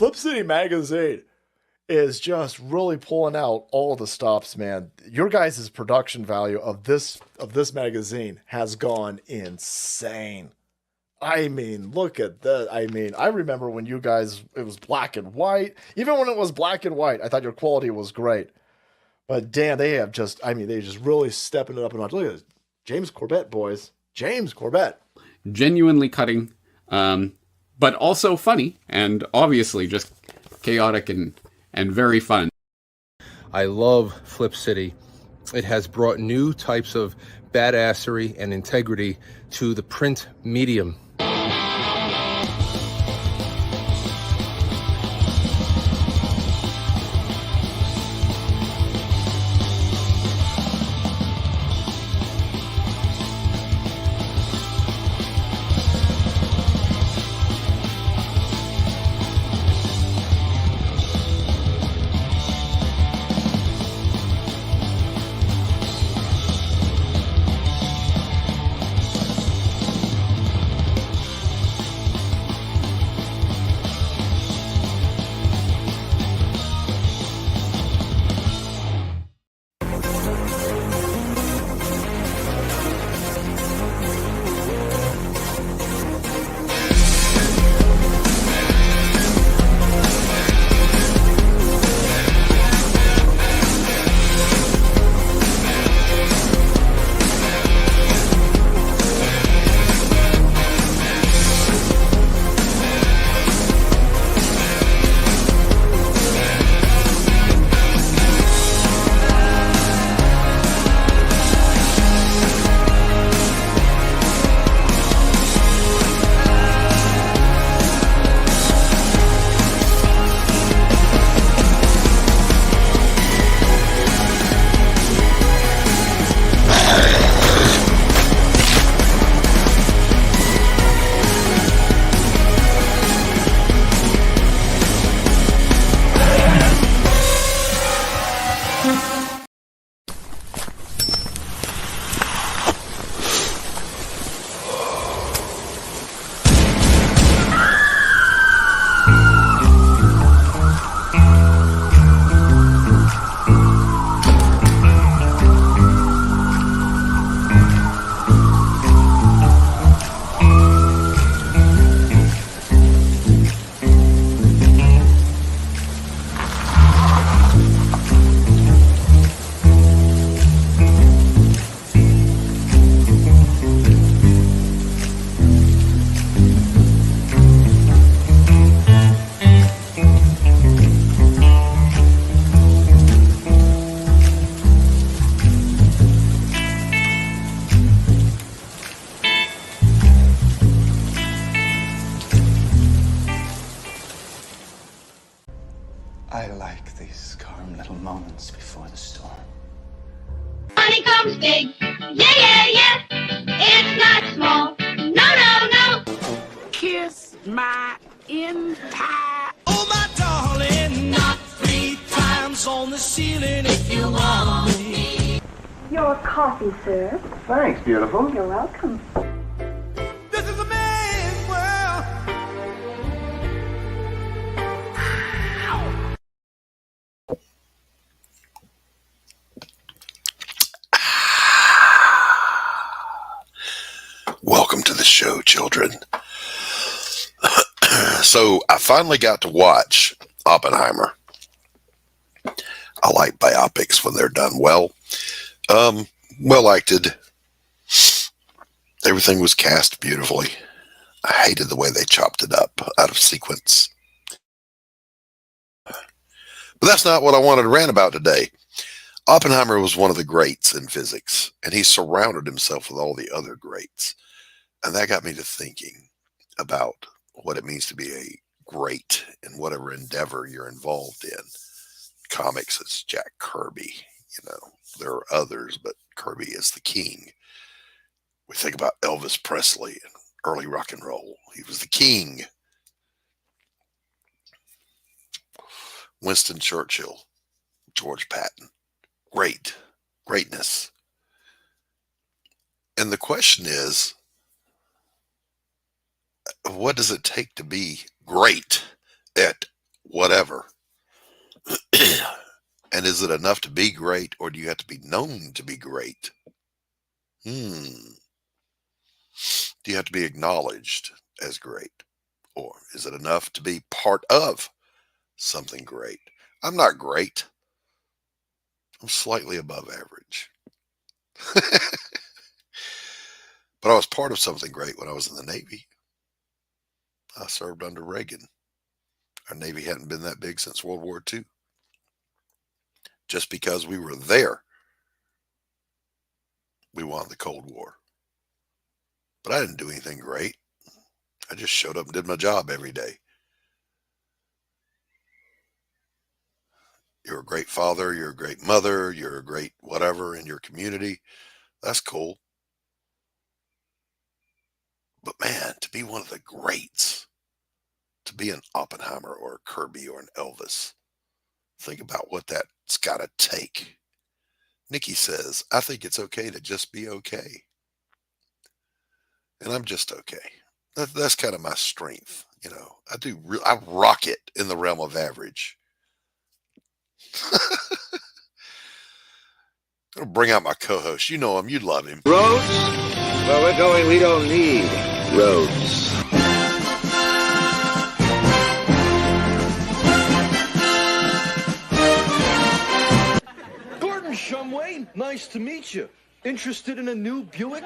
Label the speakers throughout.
Speaker 1: Flip City Magazine is just really pulling out all the stops, man. Your guys' production value of this magazine has gone insane. I mean, look at that. I mean, I remember when you guys, it was black and white. Even when it was black and white, I thought your quality was great. But damn, they have just, I mean, they just really stepping it up a notch. Look at this. James Corbett, boys. James Corbett.
Speaker 2: Genuinely cutting, but also funny, and obviously just chaotic and very fun.
Speaker 3: I love Flip City. It has brought new types of badassery and integrity to the print medium.
Speaker 4: I like these calm little moments before the storm.
Speaker 5: Money comes big, yeah. It's not small, no.
Speaker 6: Kiss my empire.
Speaker 7: Oh, my darling, knock 3 times on the ceiling if you want me.
Speaker 8: Your coffee, sir.
Speaker 9: Thanks, beautiful.
Speaker 8: You're welcome.
Speaker 7: This is a man's world.
Speaker 10: Welcome to the show, children. So I finally got to watch Oppenheimer. I like biopics when they're done well. Well acted. Everything was cast beautifully. I hated the way they chopped it up out of sequence. But that's not what I wanted to rant about today. Oppenheimer was one of the greats in physics, and he surrounded himself with all the other greats. And that got me to thinking about what it means to be a great in whatever endeavor you're involved in. Comics, it's Jack Kirby. You know, there are others, but Kirby is the king. We think about Elvis Presley and early rock and roll. He was the king. Winston Churchill, George Patton. Greatness. And the question is, what does it take to be great at whatever. And is it enough to be great, or do you have to be known to be great? Do you have to be acknowledged as great? Or is it enough to be part of something great? I'm not great. I'm slightly above average. But I was part of something great when I was in the Navy. I served under Reagan. Our Navy hadn't been that big since World War II. Just because we were there, we won the Cold War. But I didn't do anything great. I just showed up and did my job every day. You're a great father, you're a great mother, you're a great whatever in your community. That's cool. But man, to be one of the greats, to be an Oppenheimer or a Kirby or an Elvis, think about what that's got to take. Nikki says, I think it's okay to just be okay. And I'm just okay. That's kind of my strength. You know, I rock it in the realm of average. I'll bring out my co-host. You know him. You love him.
Speaker 9: Roads? Where we're going, we don't need roads.
Speaker 11: Gordon Shumway, nice to meet you. Interested in a new Buick?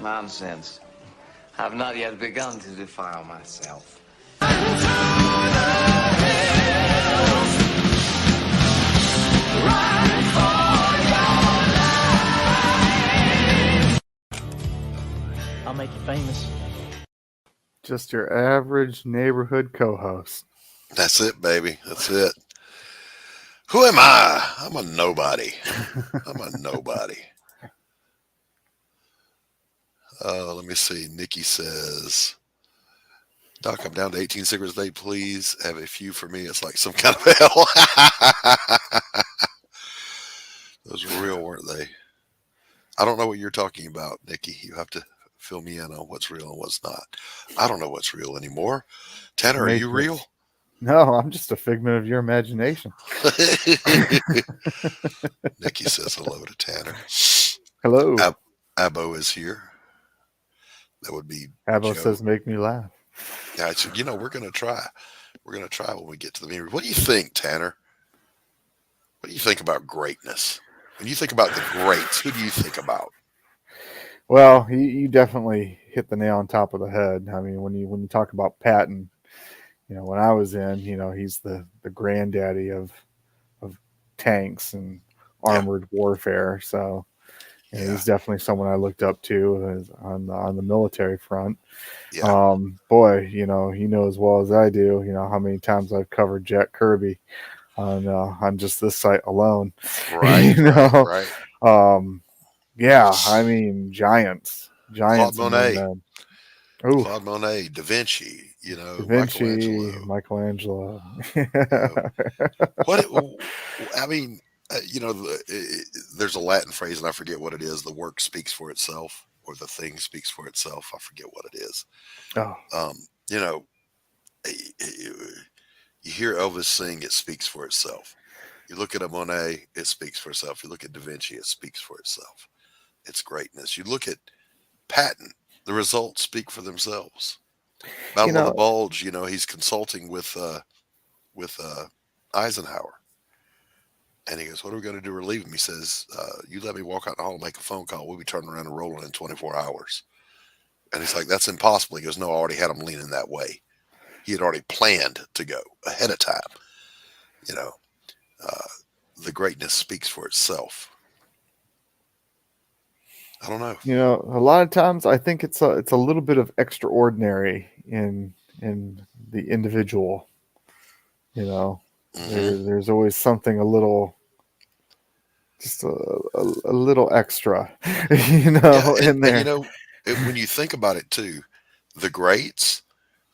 Speaker 12: Nonsense. I've not yet begun to defile myself.
Speaker 13: I'll make you famous.
Speaker 14: Just your average neighborhood co-host.
Speaker 10: That's it, baby. That's it. Who am I? I'm a nobody. I'm a nobody. Let me see. Nikki says, Doc, I'm down to 18 cigarettes a day. Please have a few for me. It's like some kind of hell. Those were real, weren't they? I don't know what you're talking about, Nikki. You have to fill me in on what's real and what's not. I don't know what's real anymore. Tanner, are you real?
Speaker 14: No, I'm just a figment of your imagination.
Speaker 10: Nikki says hello to Tanner.
Speaker 14: Hello.
Speaker 10: Abo is here. That would be
Speaker 14: Abo
Speaker 10: Joe.
Speaker 14: says make me laugh.
Speaker 10: Yeah, so, you know, we're going to try. We're going to try when we get to the meeting. What do you think, Tanner? What do you think about greatness? When you think about the greats, who do you think about?
Speaker 14: Well, you definitely hit the nail on top of the head. I mean, when you talk about Patton, you know, when I was in, you know, he's the granddaddy of tanks and armored warfare. So he's definitely someone I looked up to on the military front.
Speaker 10: Yeah.
Speaker 14: Boy, you know, he knows as well as I do, you know, how many times I've covered Jack Kirby on just this site alone.
Speaker 10: Right.
Speaker 14: You know?
Speaker 10: Right.
Speaker 14: Yeah, I mean, giants.
Speaker 10: Claude Monet.
Speaker 14: Claude
Speaker 10: Monet, Da Vinci, you know,
Speaker 14: Da Vinci, Michelangelo.
Speaker 10: I mean, you know, there's a Latin phrase, and I forget what it is. The work speaks for itself, or the thing speaks for itself. I forget what it is. You know, you hear Elvis sing, it speaks for itself. You look at a Monet, it speaks for itself. You look at Da Vinci, it speaks for itself. It's greatness. You look at Patton, the results speak for themselves. Battle of the Bulge, you know, he's consulting with Eisenhower. And he goes, what are we going to do to relieve him? He says, you let me walk out in the hall and make a phone call. We'll be turning around and rolling in 24 hours. And he's like, that's impossible. He goes, no, I already had him leaning that way. He had already planned to go ahead of time. You know, the greatness speaks for itself. I don't know.
Speaker 14: You know, a lot of times I think it's a little bit of extraordinary in the individual. You know, there's always something a little extra, you know, in there.
Speaker 10: And, you know, when you think about it too, the greats,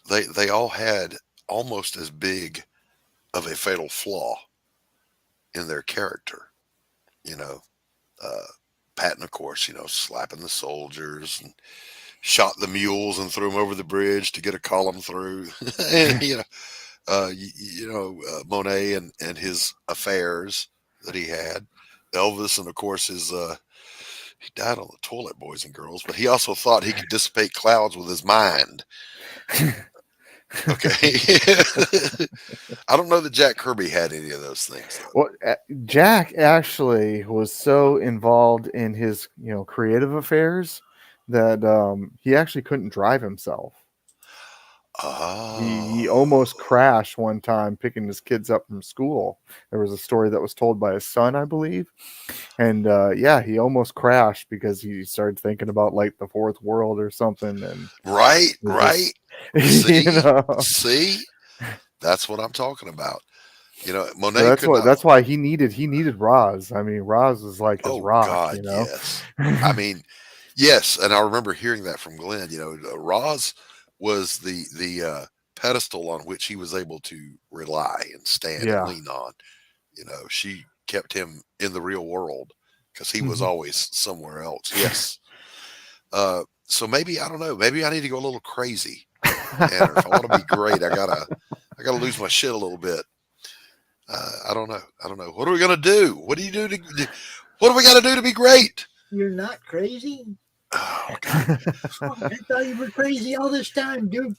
Speaker 10: they all had almost as big of a fatal flaw in their character. You know, Patton, of course, you know, slapping the soldiers and shot the mules and threw them over the bridge to get a column through. And, you know, Monet and his affairs that he had. Elvis, and of course his he died on the toilet, boys and girls, but he also thought he could dissipate clouds with his mind. Okay. I don't know that Jack Kirby had any of those things, though.
Speaker 14: Well, Jack actually was so involved in his, creative affairs that he actually couldn't drive himself.
Speaker 10: Oh.
Speaker 14: He almost crashed one time picking his kids up from school. There was a story that was told by his son, I believe. And he almost crashed because he started thinking about like the fourth world or something. And
Speaker 10: right. See, see, that's what I'm talking about. Monet.
Speaker 14: That's why he needed Roz. I mean, Roz was like his rock.
Speaker 10: God, yes. I mean, yes, and I remember hearing that from Glenn. Roz was the pedestal on which he was able to rely and stand and lean on. She kept him in the real world because he was always somewhere else. Yes. So maybe, I don't know, maybe I need to go a little crazy. And if I want to be great, I gotta lose my shit a little bit. I don't know. What are we gonna do? What do we got to do to be great?
Speaker 15: You're not crazy.
Speaker 10: Oh, God.
Speaker 15: I thought you were crazy all this time, dude.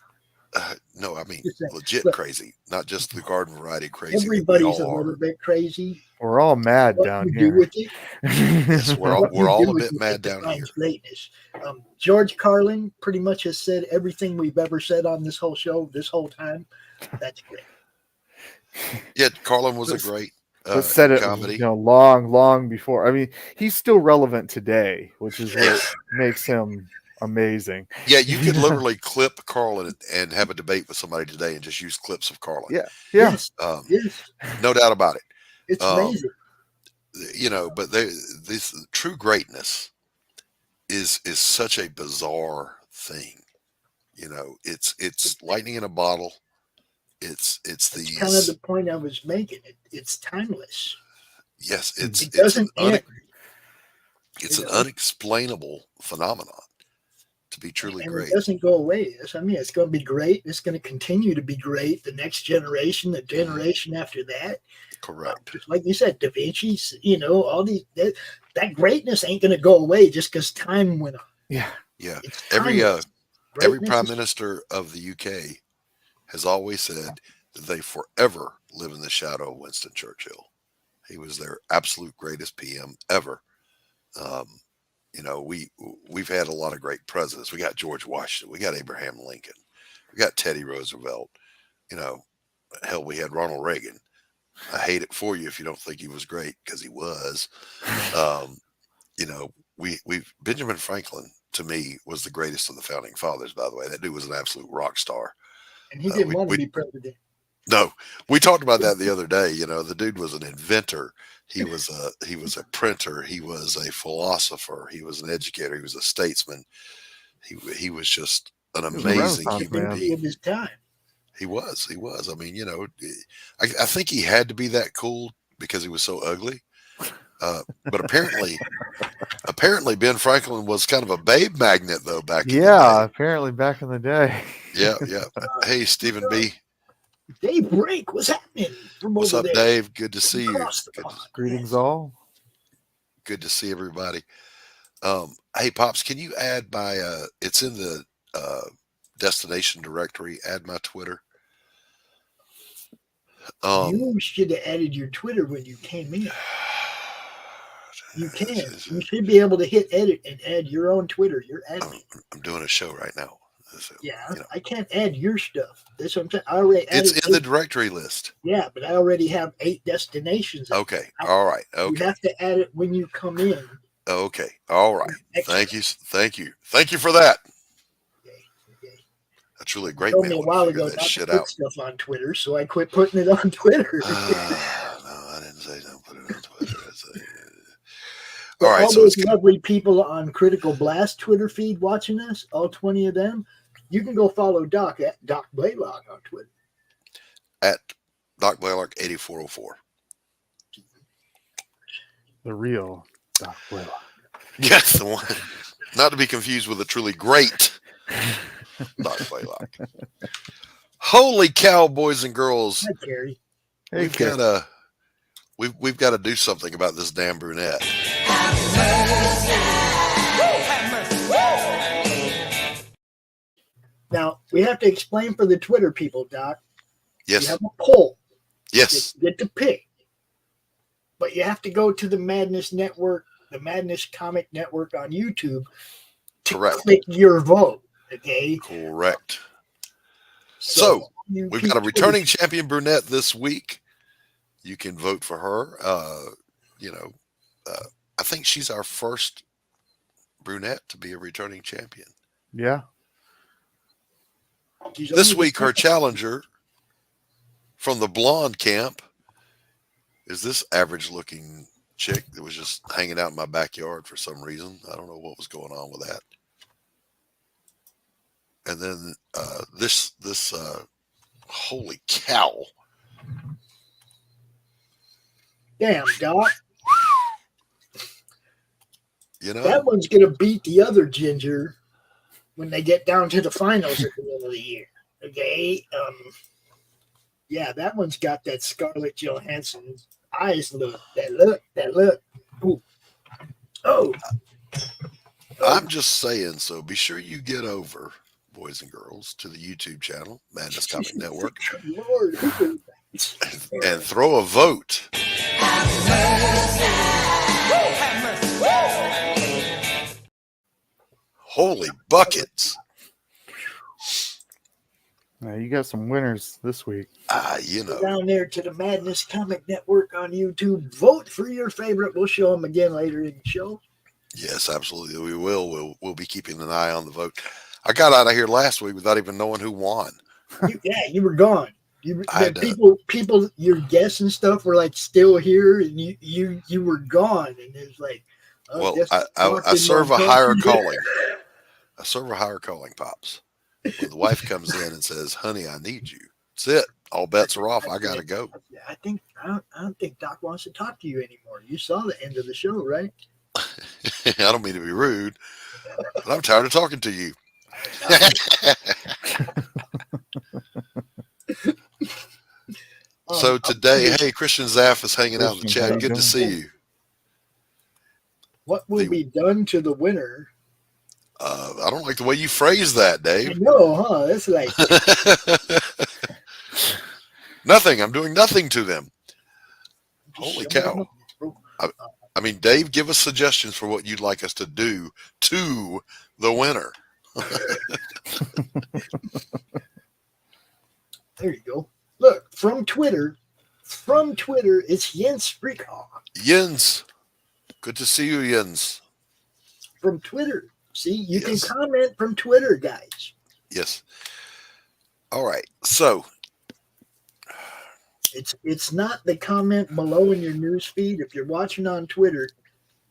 Speaker 10: No, I mean legit crazy, not just the garden variety crazy.
Speaker 15: Everybody's a little bit crazy.
Speaker 14: We're all mad down here.
Speaker 10: Yes, we're all a bit mad down here.
Speaker 15: Greatness. George Carlin pretty much has said everything we've ever said on this whole show, this whole time. That's great.
Speaker 10: Yeah, Carlin was a great
Speaker 14: said it
Speaker 10: comedy.
Speaker 14: Long before. I mean, he's still relevant today, which is what makes him amazing.
Speaker 10: Yeah, you could literally clip Carlin and have a debate with somebody today and just use clips of Carlin.
Speaker 14: Yeah.
Speaker 15: Yes.
Speaker 10: No doubt about it.
Speaker 15: It's amazing.
Speaker 10: But this true greatness is such a bizarre thing. It's lightning in a bottle. It's
Speaker 15: kind of the point I was making. It's timeless.
Speaker 10: Yes,
Speaker 15: it doesn't end.
Speaker 10: It's an unexplainable phenomenon to be truly great.
Speaker 15: It doesn't go away. It's going to be great. It's going to continue to be great. The next generation, the generation after that.
Speaker 10: Correct.
Speaker 15: Like you said, Da Vinci's, all these, that greatness ain't going to go away just because time went on.
Speaker 14: Yeah.
Speaker 10: Yeah. Every prime minister of the UK has always said that they forever live in the shadow of Winston Churchill. He was their absolute greatest PM ever. We've had a lot of great presidents. We got George Washington. We got Abraham Lincoln. We got Teddy Roosevelt. Hell, we had Ronald Reagan. I hate it for you if you don't think he was great, because he was. Benjamin Franklin, to me, was the greatest of the founding fathers, by the way. That dude was an absolute rock star.
Speaker 15: And he didn't want to be president.
Speaker 10: No, we talked about that the other day. The dude was an inventor. He was a printer. He was a philosopher. He was an educator. He was a statesman. He was just an amazing human being.
Speaker 15: Of his time.
Speaker 10: He was. I mean, I think he had to be that cool because he was so ugly. But apparently Ben Franklin was kind of a babe magnet, though, back in the day.
Speaker 14: Apparently back in the day.
Speaker 10: Yeah. Hey, Stephen B.
Speaker 15: Dave Brake, what's happening?
Speaker 10: What's up, Dave? Good to see you.
Speaker 14: Greetings, all.
Speaker 10: Good to see everybody. Hey, Pops, can you add my? It's in the destination directory. Add my Twitter.
Speaker 15: You should have added your Twitter when you came in. You can. You should be able to hit edit and add your own Twitter. You're adding.
Speaker 10: I'm doing a show right now. So,
Speaker 15: I can't add your stuff. That's what I'm saying. I already added.
Speaker 10: It's in the directory list.
Speaker 15: Yeah, but I already have 8 destinations.
Speaker 10: Okay. All right. Okay.
Speaker 15: You have to add it when you come in.
Speaker 10: Okay. All right. Thank you for that.
Speaker 15: Okay.
Speaker 10: That's really great.
Speaker 15: Told me a while ago not to put stuff on Twitter, so I quit putting it on Twitter.
Speaker 10: No, I didn't say don't put it on Twitter.
Speaker 15: All right, all those lovely people on Critical Blast Twitter feed watching us, all 20 of them, you can go follow Doc at Doc Blalock on Twitter.
Speaker 10: At Doc Blalock 8404.
Speaker 14: The real Doc Blalock.
Speaker 10: Yes, the one. Not to be confused with the truly great Doc Blalock. Holy cow, boys and girls!
Speaker 15: Hi, Carrie.
Speaker 14: Hey,
Speaker 10: We've got to do something about this damn brunette.
Speaker 15: Now, we have to explain for the Twitter people, Doc.
Speaker 10: Yes.
Speaker 15: You have a poll.
Speaker 10: Yes.
Speaker 15: You get to pick. But you have to go to the Madness Network, the Madness Comic Network on YouTube to click your vote. Okay?
Speaker 10: Correct. So we've got a returning champion brunette this week. You can vote for her. I think she's our first brunette to be a returning champion.
Speaker 14: Yeah.
Speaker 10: This week, her challenger from the blonde camp is this average-looking chick that was just hanging out in my backyard for some reason. I don't know what was going on with that. And then this holy cow.
Speaker 15: Damn, Doc.
Speaker 10: That
Speaker 15: one's going to beat the other Ginger when they get down to the finals at the end of the year. Okay? Yeah, that one's got that Scarlett Johansson eyes look. That look. Ooh. Oh.
Speaker 10: I'm just saying, so be sure you get over, boys and girls, to the YouTube channel, Madness Comic Network,
Speaker 15: Lord.
Speaker 10: and throw a vote. Holy buckets.
Speaker 14: Now you got some winners this week.
Speaker 15: Down there to the Madness Comic Network on YouTube. Vote for your favorite. We'll show them again later in the show.
Speaker 10: Yes, absolutely. We will. We'll be keeping an eye on the vote. I got out of here last week without even knowing who won.
Speaker 15: You were gone. People, your guests and stuff were like still here, and you were gone, and it was like,
Speaker 10: I serve a higher calling. I serve a higher calling, Pops. When the wife comes in and says, "Honey, I need you," that's it. All bets are off. I gotta go.
Speaker 15: I don't think Doc wants to talk to you anymore. You saw the end of the show, right?
Speaker 10: I don't mean to be rude, but I'm tired of talking to you. So today, hey, Christian Zaff is hanging out in the chat. Good to see you.
Speaker 15: What will be done to the winner?
Speaker 10: I don't like the way you phrase that, Dave.
Speaker 15: I know, huh? It's like
Speaker 10: nothing. I'm doing nothing to them. Holy cow. I mean, Dave, give us suggestions for what you'd like us to do to the winner.
Speaker 15: There you go. Look, from Twitter, it's Jens Freakhaw.
Speaker 10: Jens. Good to see you, Jens.
Speaker 15: From Twitter. See, you can comment from Twitter, guys.
Speaker 10: Yes. All right. So
Speaker 15: it's not the comment below in your news feed. If you're watching on Twitter,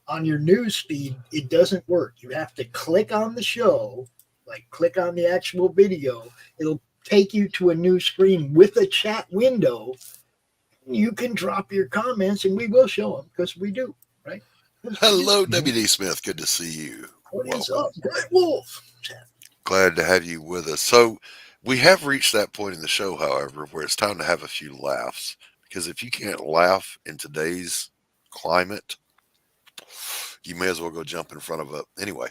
Speaker 15: on your news feed, it doesn't work. You have to click on the show, like click on the actual video. It'll take you to a new screen with a chat window. You can drop your comments, and we will show them because we do, right?
Speaker 10: Hello, WD Smith. Good to see you.
Speaker 15: What is up, Great Wolf?
Speaker 10: Glad to have you with us. So we have reached that point in the show, however, where it's time to have a few laughs. Because if you can't laugh in today's climate, you may as well go jump in front of a... Anyway.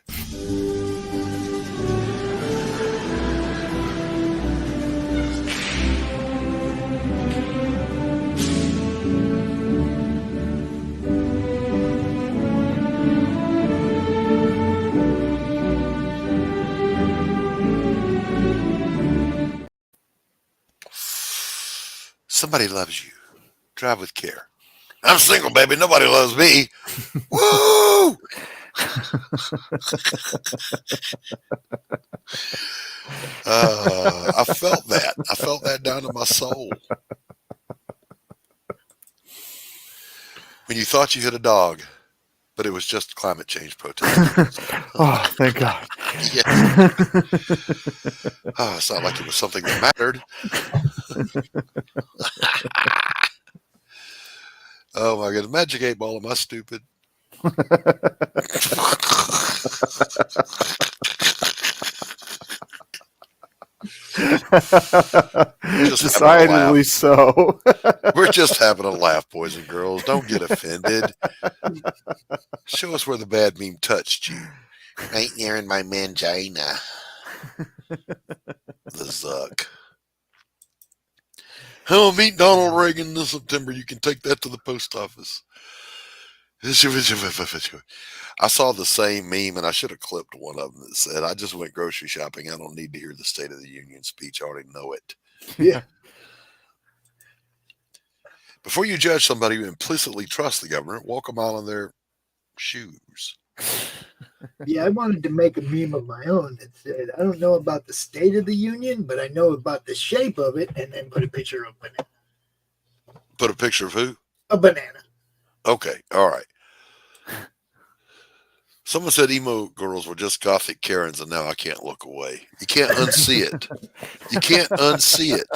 Speaker 10: Somebody loves you. Drive with care. I'm single, baby. Nobody loves me. Woo! I felt that. I felt that down to my soul. When you thought you hit a dog, but it was just climate change protest.
Speaker 14: Oh, thank God.
Speaker 10: Yes. Oh, it's not like it was something that mattered. Oh my God, Magic 8 Ball, am I stupid?
Speaker 14: Decidedly so.
Speaker 10: We're just having a laugh, boys and girls. Don't get offended. Show us where the bad meme touched you. Right there in my mangina. The Zuck. I'll meet Donald Reagan this September. You can take that to the post office. I saw the same meme, and I should have clipped one of them that said, I just went grocery shopping. I don't need to hear the State of the Union speech. I already know it.
Speaker 15: Yeah.
Speaker 10: Before you judge somebody who implicitly trusts the government, walk a mile in their shoes.
Speaker 15: Yeah, I wanted to make a meme of my own that said, I don't know about the State of the Union, but I know about the shape of it, and then put a picture of a banana.
Speaker 10: Put a picture of who?
Speaker 15: A banana.
Speaker 10: Okay, all right. Someone said emo girls were just gothic Karens, and now I can't look away. You can't unsee it. You can't unsee it.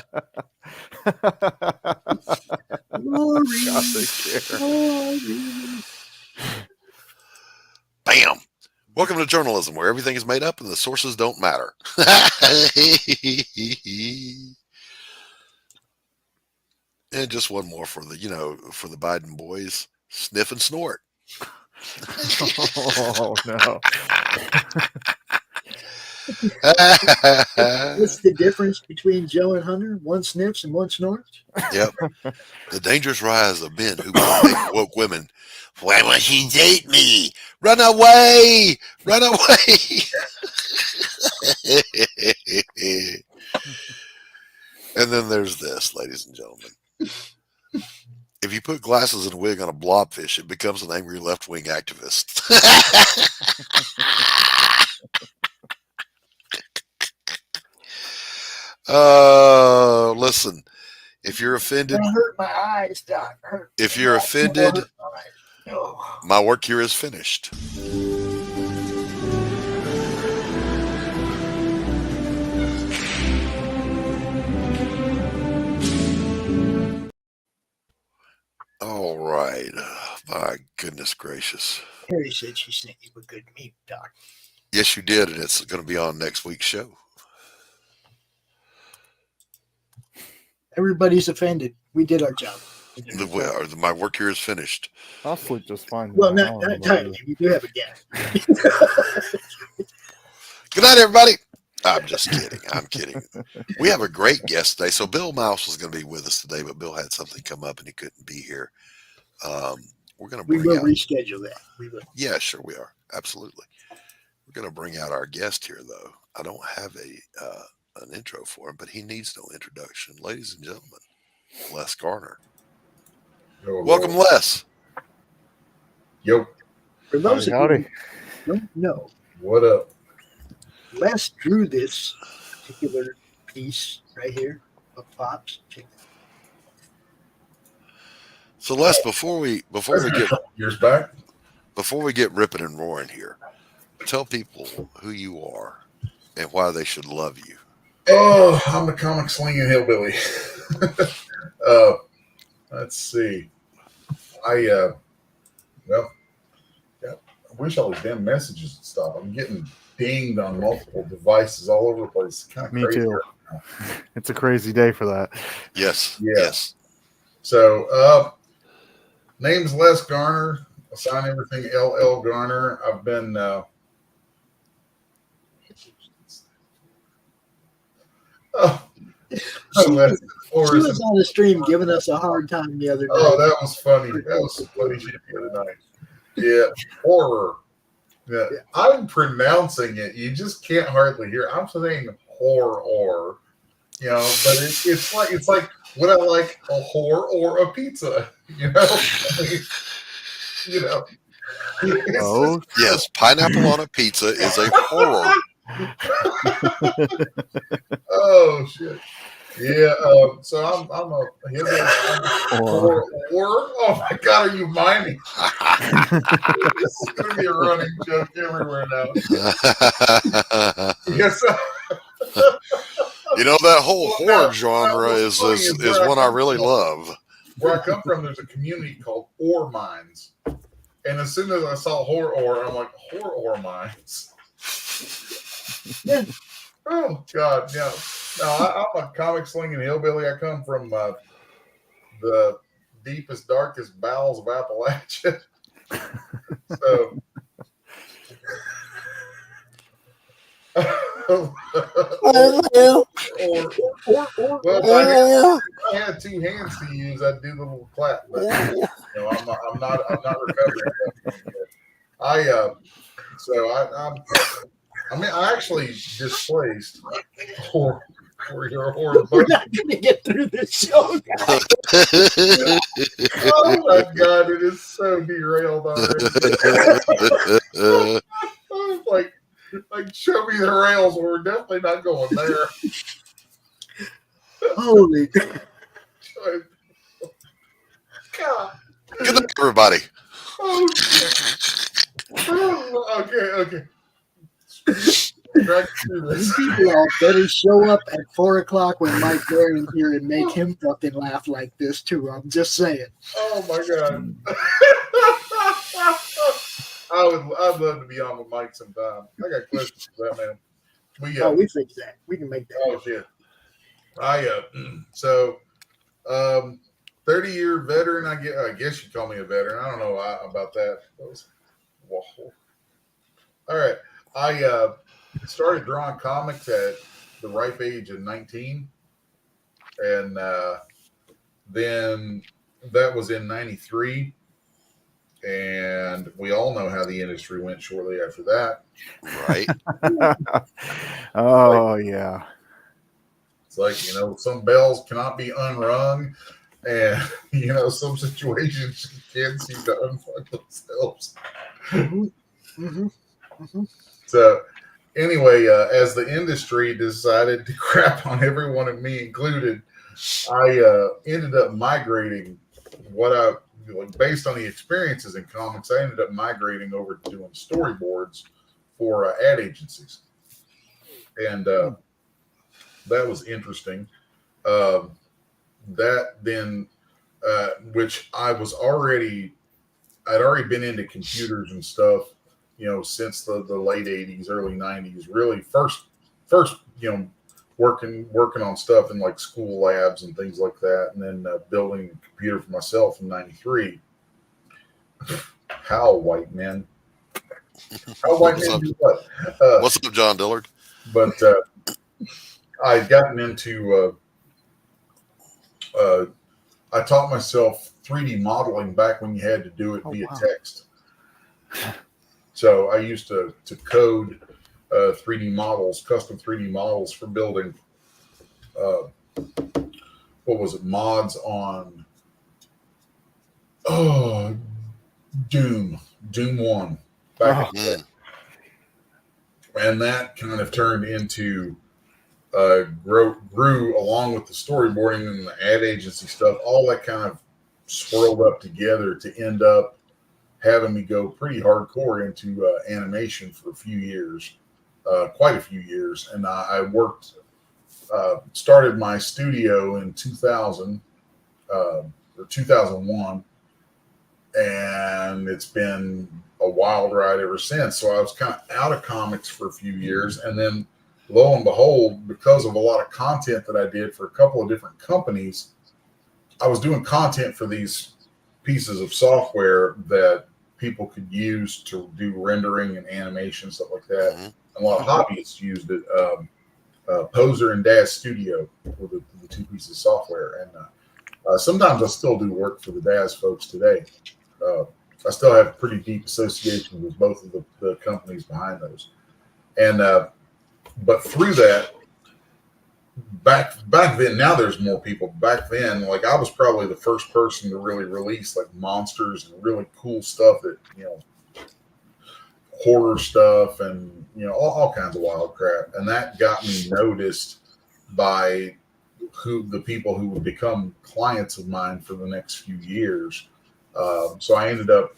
Speaker 10: Bam. Welcome to journalism, where everything is made up and the sources don't matter. And just one more for the, for the Biden boys. Sniff and snort.
Speaker 14: Oh, no.
Speaker 15: What's the difference between Joe and Hunter? One sniffs and one snorts?
Speaker 10: Yep. The dangerous rise of men who make woke women. Why won't she date me? Run away! Run away! And then there's this, ladies and gentlemen. If you put glasses and a wig on a blobfish, it becomes an angry left-wing activist. Listen, if you're offended,
Speaker 15: That hurt my eyes, Doc. Hurt.
Speaker 10: If you're offended, my work here is finished. All right. My goodness gracious.
Speaker 15: Harry said she sent you a good meme, Doc.
Speaker 10: Yes, you did, and it's going to be on next week's show.
Speaker 15: Everybody's offended. We did our job.
Speaker 10: My work here is finished.
Speaker 14: I'll sleep just fine.
Speaker 15: Well, not entirely. We do have a guest.
Speaker 10: Good night, everybody. I'm just kidding. I'm kidding. We have a great guest today. So Bill Mouse was going to be with us today, but Bill had something come up and he couldn't be here. We're going to
Speaker 15: reschedule that. We will.
Speaker 10: Yeah, sure we are. Absolutely. We're going to bring out our guest here, though. I don't have an intro for him, but he needs no introduction. Ladies and gentlemen, Les Garner.
Speaker 16: Yo,
Speaker 10: welcome,
Speaker 16: yo.
Speaker 10: Les.
Speaker 16: Yo.
Speaker 15: For those
Speaker 14: Howdy.
Speaker 15: of you who don't know,
Speaker 16: what up?
Speaker 15: Les drew this particular piece right here of Pops.
Speaker 10: So Les, before we get
Speaker 16: years back,
Speaker 10: before we get ripping and roaring here, tell people who you are and why they should love you.
Speaker 16: Oh, I'm the comic slinging hillbilly. Let's see. I wish all these damn messages would stop. I'm getting dinged on multiple devices all over the place. Kind of
Speaker 14: Me
Speaker 16: crazy.
Speaker 14: too.
Speaker 16: Right now.
Speaker 14: It's a crazy day for that.
Speaker 10: Yes.
Speaker 16: Yeah.
Speaker 10: Yes.
Speaker 16: So, name's Les Garner. I sign everything LL Garner. I've been
Speaker 15: She was on the stream giving us a hard time the other day.
Speaker 16: Oh, that was funny. That was some funny shit the other night. Yeah, horror. Yeah, I'm pronouncing it. You just can't hardly hear. I'm saying horror, but it's like would I like a whore or a pizza?
Speaker 14: Oh,
Speaker 10: yes, pineapple on a pizza is a horror.
Speaker 16: Oh shit. Yeah, so I'm a horror. Oh my god, are you miming? This is gonna be a running joke everywhere now. Yes.
Speaker 10: That whole horror genre is one I really love.
Speaker 16: Where I come from, there's a community called ore mines, and as soon as I saw horror, I'm like horror mines. Yeah. Oh God, yeah. No, I'm a comic slinging hillbilly. I come from the deepest, darkest bowels of Appalachia. So, if I had two hands to use, I'd do the little clap. But I'm not recovering at that point yet. I actually displaced for your horror.
Speaker 15: We're not going to get through this show, guys.
Speaker 16: Oh my God, it is so derailed already. like show me the rails. We're definitely not going there.
Speaker 15: Holy
Speaker 16: God.
Speaker 10: Good luck, everybody.
Speaker 16: Okay.
Speaker 15: These people all better show up at 4:00 when Mike Baron's here and make him fucking laugh like this too. I'm just saying.
Speaker 16: Oh my God. I'd love to be on with Mike sometime. I got questions for that, man.
Speaker 15: We fix that. We can make that.
Speaker 16: Oh shit. 30-year veteran. I guess you call me a veteran. I don't know about that. Whoa. All right. I started drawing comics at the ripe age of 19, and then that was in 93. And we all know how the industry went shortly after that.
Speaker 10: Right.
Speaker 14: Yeah.
Speaker 16: It's like, some bells cannot be unrung. And, some situations can't seem to unfuck themselves. So, anyway, as the industry decided to crap on everyone and me included, I ended up migrating based on the experiences in comics, I ended up migrating over to doing storyboards for ad agencies. And that was interesting. Which I'd already been into computers and stuff, since the late 80s, early 90s, really first, working on stuff in like school labs and things like that. And then building a computer for myself in 93. How white men do what?
Speaker 10: What's up, John Dillard?
Speaker 16: But I'd gotten into, I taught myself 3D modeling back when you had to do it via text. So I used to code 3D models, custom 3D models for building, mods on, Doom 1 back in the day. And that kind of turned into grew along with the storyboarding and the ad agency stuff. All that kind of swirled up together to end up having me go pretty hardcore into animation for a few years, quite a few years. And I worked, started my studio in 2000 or 2001. And it's been a wild ride ever since. So I was kind of out of comics for a few years. And then lo and behold, because of a lot of content that I did for a couple of different companies, I was doing content for these pieces of software that people could use to do rendering and animation, stuff like that. And a lot of hobbyists used it. Poser and Daz Studio were the two pieces of software. And sometimes I still do work for the Daz folks today. I still have pretty deep association with both of the companies behind those. And but through that, back then, now there's more people. Back then, like I was probably the first person to really release like monsters and really cool stuff that, horror stuff and, all kinds of wild crap. And that got me noticed by the people who would become clients of mine for the next few years. So I ended up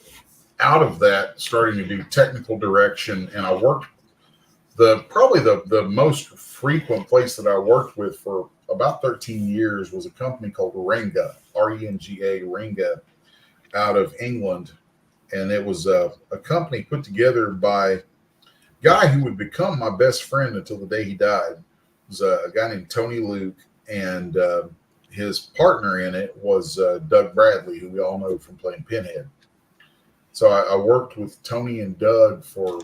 Speaker 16: out of that starting to do technical direction, and I worked probably the most frequent place that I worked with for about 13 years was a company called Renga, R-E-N-G-A, Renga, out of England. And it was a company put together by a guy who would become my best friend until the day he died. was a guy named Tony Luke, and his partner in it was Doug Bradley, who we all know from playing Pinhead. So I worked with Tony and Doug for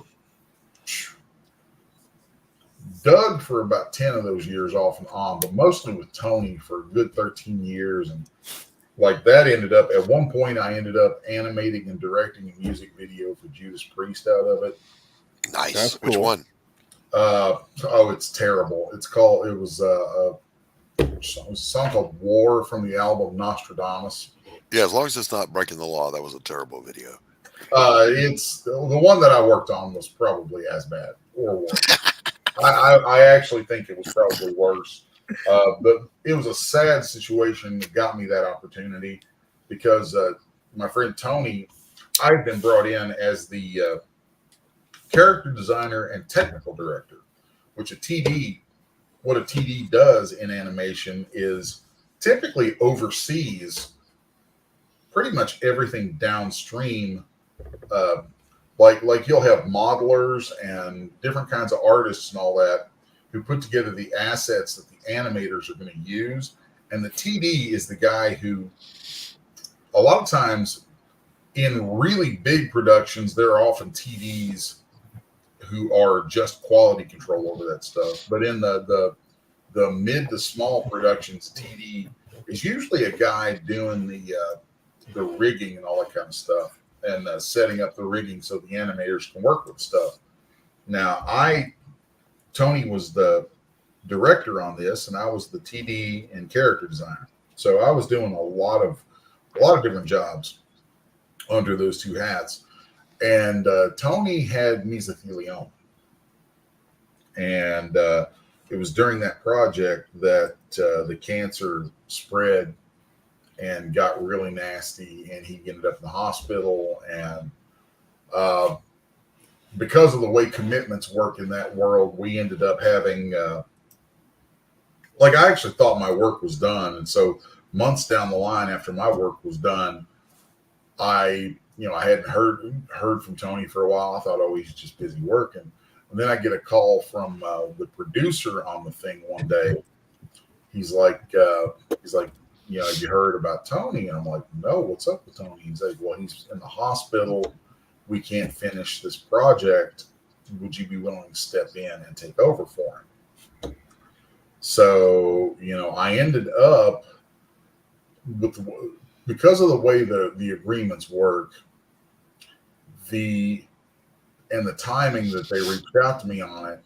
Speaker 16: about 10 of those years off and on, but mostly with Tony for a good 13 years. And like that ended up, at one point, I ended up animating and directing a music video for Judas Priest out of it.
Speaker 10: Nice.
Speaker 14: That's
Speaker 10: Which
Speaker 14: cool.
Speaker 10: one?
Speaker 16: It's terrible. It was a song called War from the album Nostradamus.
Speaker 10: Yeah, as long as it's not breaking the law, that was a terrible video.
Speaker 16: It's the one that I worked on was probably as bad or worse. I actually think it was probably worse. But it was a sad situation that got me that opportunity because my friend Tony, I've been brought in as the character designer and technical director, which what a TD does in animation is typically oversees pretty much everything downstream. Like you'll have modelers and different kinds of artists and all that who put together the assets that the animators are going to use. And the TD is the guy who, a lot of times in really big productions, there are often TDs who are just quality control over that stuff. But in the mid to small productions, TD is usually a guy doing the rigging and all that kind of stuff, and setting up the rigging so the animators can work with stuff. Now, Tony was the director on this, and I was the TD and character designer. So I was doing a lot of different jobs under those two hats. And Tony had mesothelioma. And it was during that project that the cancer spread and got really nasty, and he ended up in the hospital. And because of the way commitments work in that world, we ended up having I actually thought my work was done. And so months down the line after my work was done, I hadn't heard from Tony for a while. I thought, oh, he's just busy working. And then I get a call from the producer on the thing one day. He's like, have you heard about Tony? And I'm like, no, what's up with Tony? He's like, well, he's in the hospital. We can't finish this project. Would you be willing to step in and take over for him? So, I ended up because of the way the agreements work, and the timing that they reached out to me on it,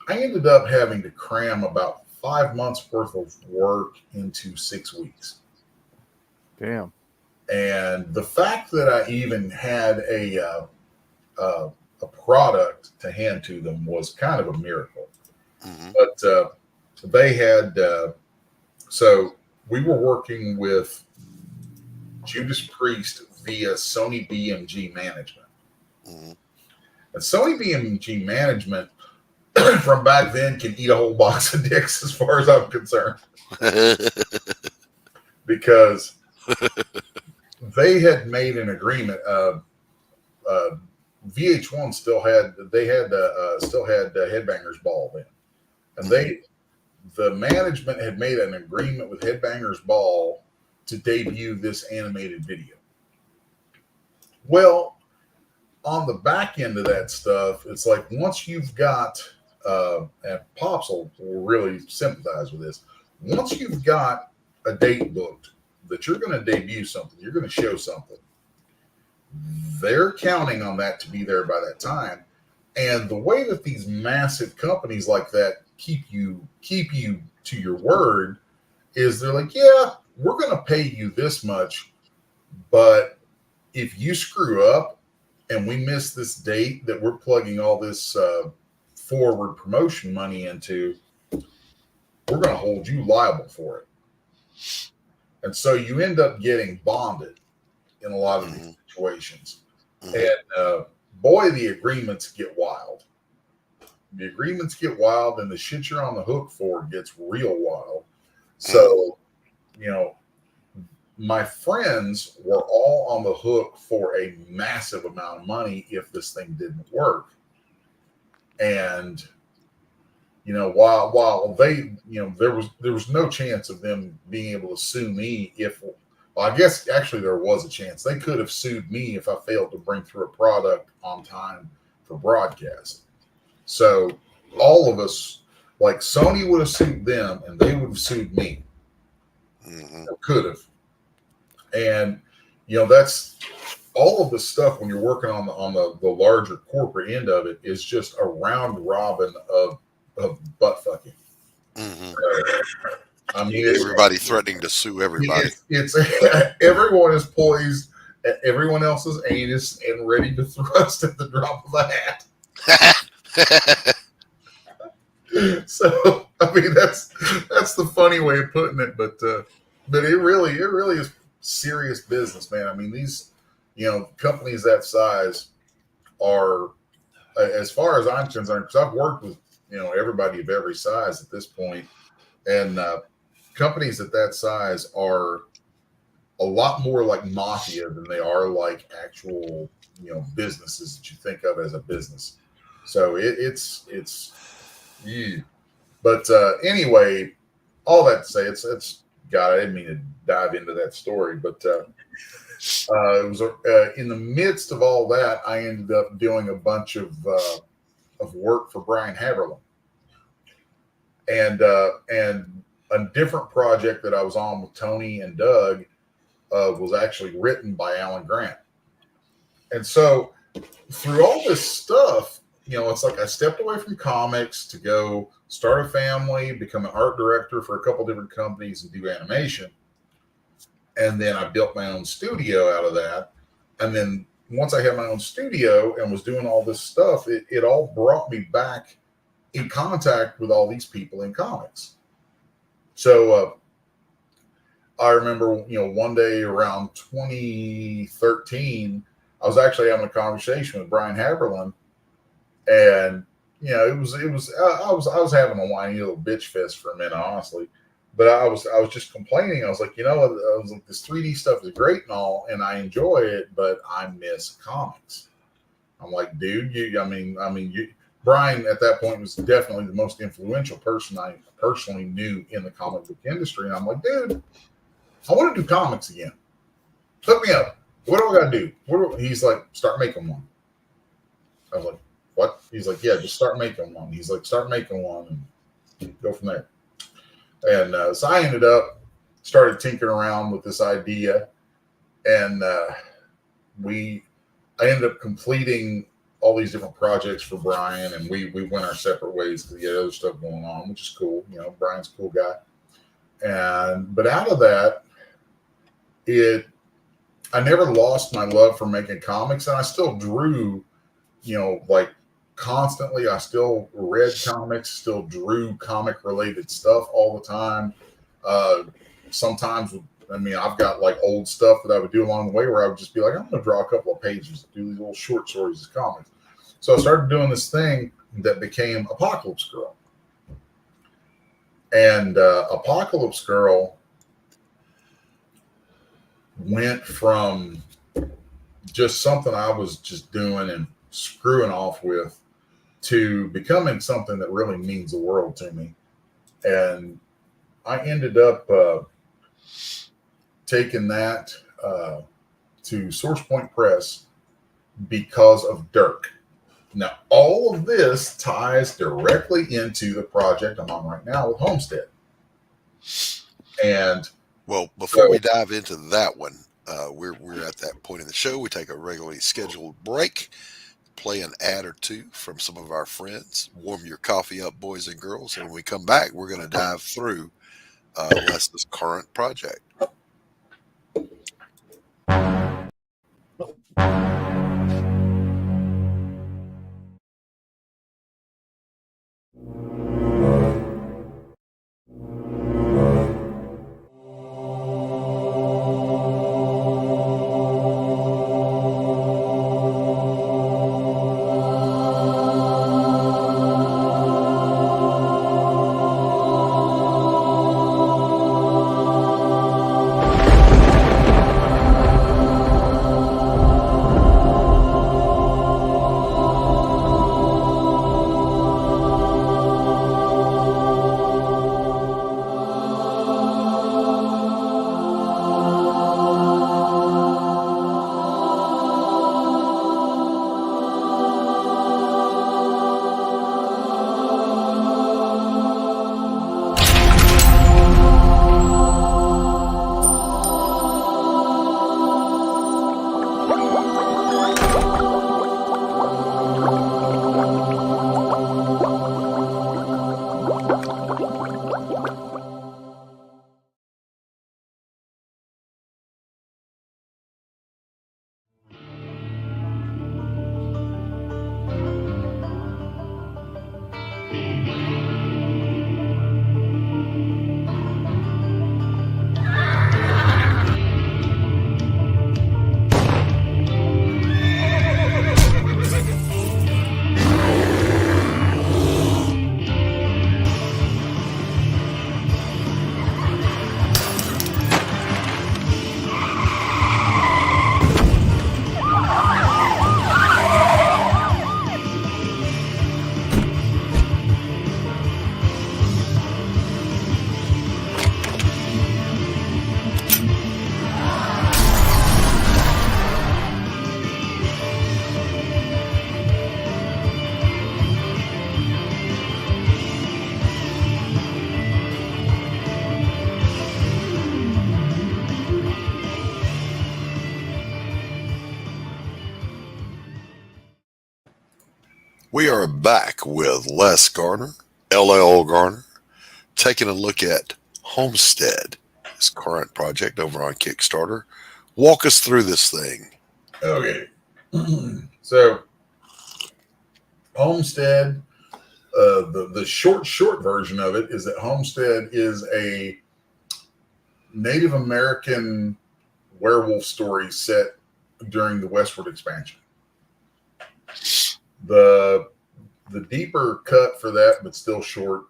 Speaker 16: I ended up having to cram about 5 months worth of work into 6 weeks.
Speaker 14: Damn.
Speaker 16: And the fact that I even had a product to hand to them was kind of a miracle. Mm-hmm. But they had, so we were working with Judas Priest via Sony BMG management. Mm-hmm. And Sony BMG management from back then can eat a whole box of dicks as far as I'm concerned. Because they had made an agreement. VH1 still had Headbangers Ball then. And the management had made an agreement with Headbangers Ball to debut this animated video. Well, on the back end of that stuff, it's like once you've got, and Pops will really sympathize with this, once you've got a date booked that you're going to debut something, you're going to show something, they're counting on that to be there by that time. And the way that these massive companies like that keep you to your word is they're like, yeah, we're going to pay you this much, but if you screw up and we miss this date that we're plugging all this forward promotion money into, we're going to hold you liable for it. And so you end up getting bonded in a lot of these situations. And boy, the agreements get wild. The agreements get wild, and the shit you're on the hook for gets real wild. So, my friends were all on the hook for a massive amount of money if this thing didn't work. And, while they, there was no chance of them being able to sue me if, well, I guess actually there was a chance. They could have sued me if I failed to bring through a product on time for broadcast. So all of us, like Sony would have sued them and they would have sued me. Or could have. And, that's all of the stuff when you're working on the larger corporate end of it is just a round robin of butt fucking. I mean,
Speaker 10: everybody threatening to sue everybody.
Speaker 16: It's everyone is poised at everyone else's anus and ready to thrust at the drop of a hat. So I mean, that's the funny way of putting it, but it really is serious business, man. I mean, these companies that size are, as far as I'm concerned, because I've worked with everybody of every size at this point, and companies at that size are a lot more like mafia than they are like actual businesses that you think of as a business. So it's yeah. But anyway, all that to say, it's God, I didn't mean to dive into that story, but it was in the midst of all that, I ended up doing a bunch of work for Brian Haberlin, and a different project that I was on with Tony and Doug was actually written by Alan Grant. And so through all this stuff, it's like I stepped away from comics to go start a family, become an art director for a couple different companies and do animation. And then I built my own studio out of that. And then once I had my own studio and was doing all this stuff, it all brought me back in contact with all these people in comics. So I remember, one day around 2013, I was actually having a conversation with Brian Haberlin, and I was having a whiny little bitch fest for a minute, honestly. But I was just complaining. I was like, this 3D stuff is great and all, and I enjoy it, but I miss comics. I'm like, dude, Brian at that point was definitely the most influential person I personally knew in the comic book industry. And I'm like, dude, I want to do comics again. Hook me up. What do I got to do? He's like, start making one. I was like, what? He's like, yeah, just start making one. He's like, start making one and go from there. And so I started tinkering around with this idea, and I ended up completing all these different projects for Brian, and we went our separate ways because he had other stuff going on, which is cool. Brian's a cool guy. But out of that, I never lost my love for making comics, and I still drew, like constantly. I still read comics, still drew comic related stuff all the time. Sometimes, I've got like old stuff that I would do along the way where I would just be like, I'm going to draw a couple of pages, do these little short stories as comics. So I started doing this thing that became Apocalypse Girl. And Apocalypse Girl went from just something I was just doing and screwing off with to becoming something that really means the world to me. And I ended up taking that to Source Point Press because of Dirk. Now, all of this ties directly into the project I'm on right now with Homestead. And
Speaker 10: well, before we dive into that one, we're at that point in the show. We take a regularly scheduled break, play an ad or two from some of our friends, warm your coffee up, boys and girls. And when we come back, we're going to dive through Les's current project. We are back with Les Garner, LL Garner, taking a look at Homestead, his current project over on Kickstarter. Walk us through this thing.
Speaker 16: Okay. So, Homestead, the short version of it is that Homestead is a Native American werewolf story set during the westward expansion. The deeper cut for that, but still short,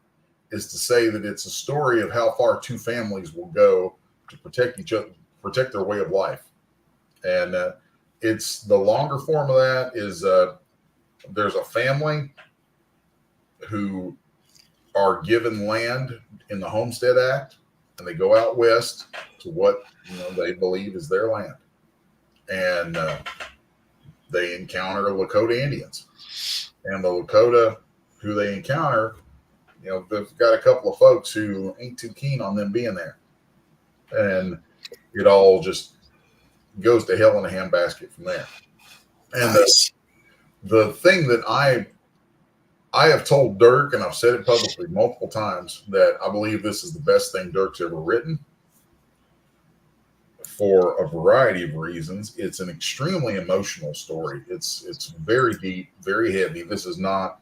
Speaker 16: is to say that it's a story of how far two families will go to protect each other, protect their way of life. And it's the longer form of that is there's a family who are given land in the Homestead Act, and they go out west to what they believe is their land, and they encounter Lakota Indians. And the Lakota who they encounter, they've got a couple of folks who ain't too keen on them being there. And it all just goes to hell in a handbasket from there. And the thing that I have told Dirk, and I've said it publicly multiple times, that I believe this is the best thing Dirk's ever written for a variety of reasons. It's an extremely emotional story. It's very deep, very heavy. This is not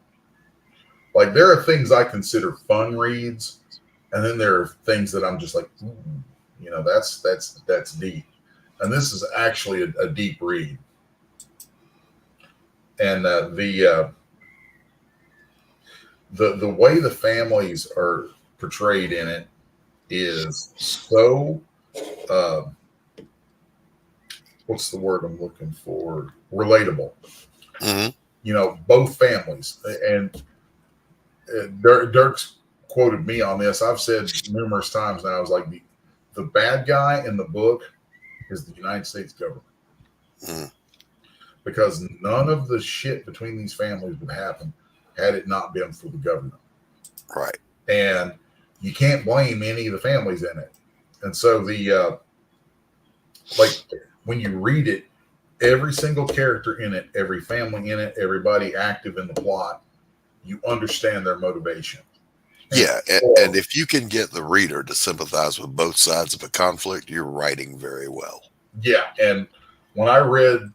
Speaker 16: like, there are things I consider fun reads, and then there are things that I'm just like, that's deep. And this is actually a deep read. And the way the families are portrayed in it is so what's the word I'm looking for? Relatable. Mm-hmm. Both families. And Dirk's quoted me on this. I've said numerous times now, I was like, the bad guy in the book is the United States government. Mm. Because none of the shit between these families would happen had it not been for the government.
Speaker 10: Right.
Speaker 16: And you can't blame any of the families in it. And so when you read it, every single character in it, every family in it, everybody active in the plot, you understand their motivation.
Speaker 10: Yeah, and if you can get the reader to sympathize with both sides of a conflict, you're writing very well.
Speaker 16: Yeah, and when I read,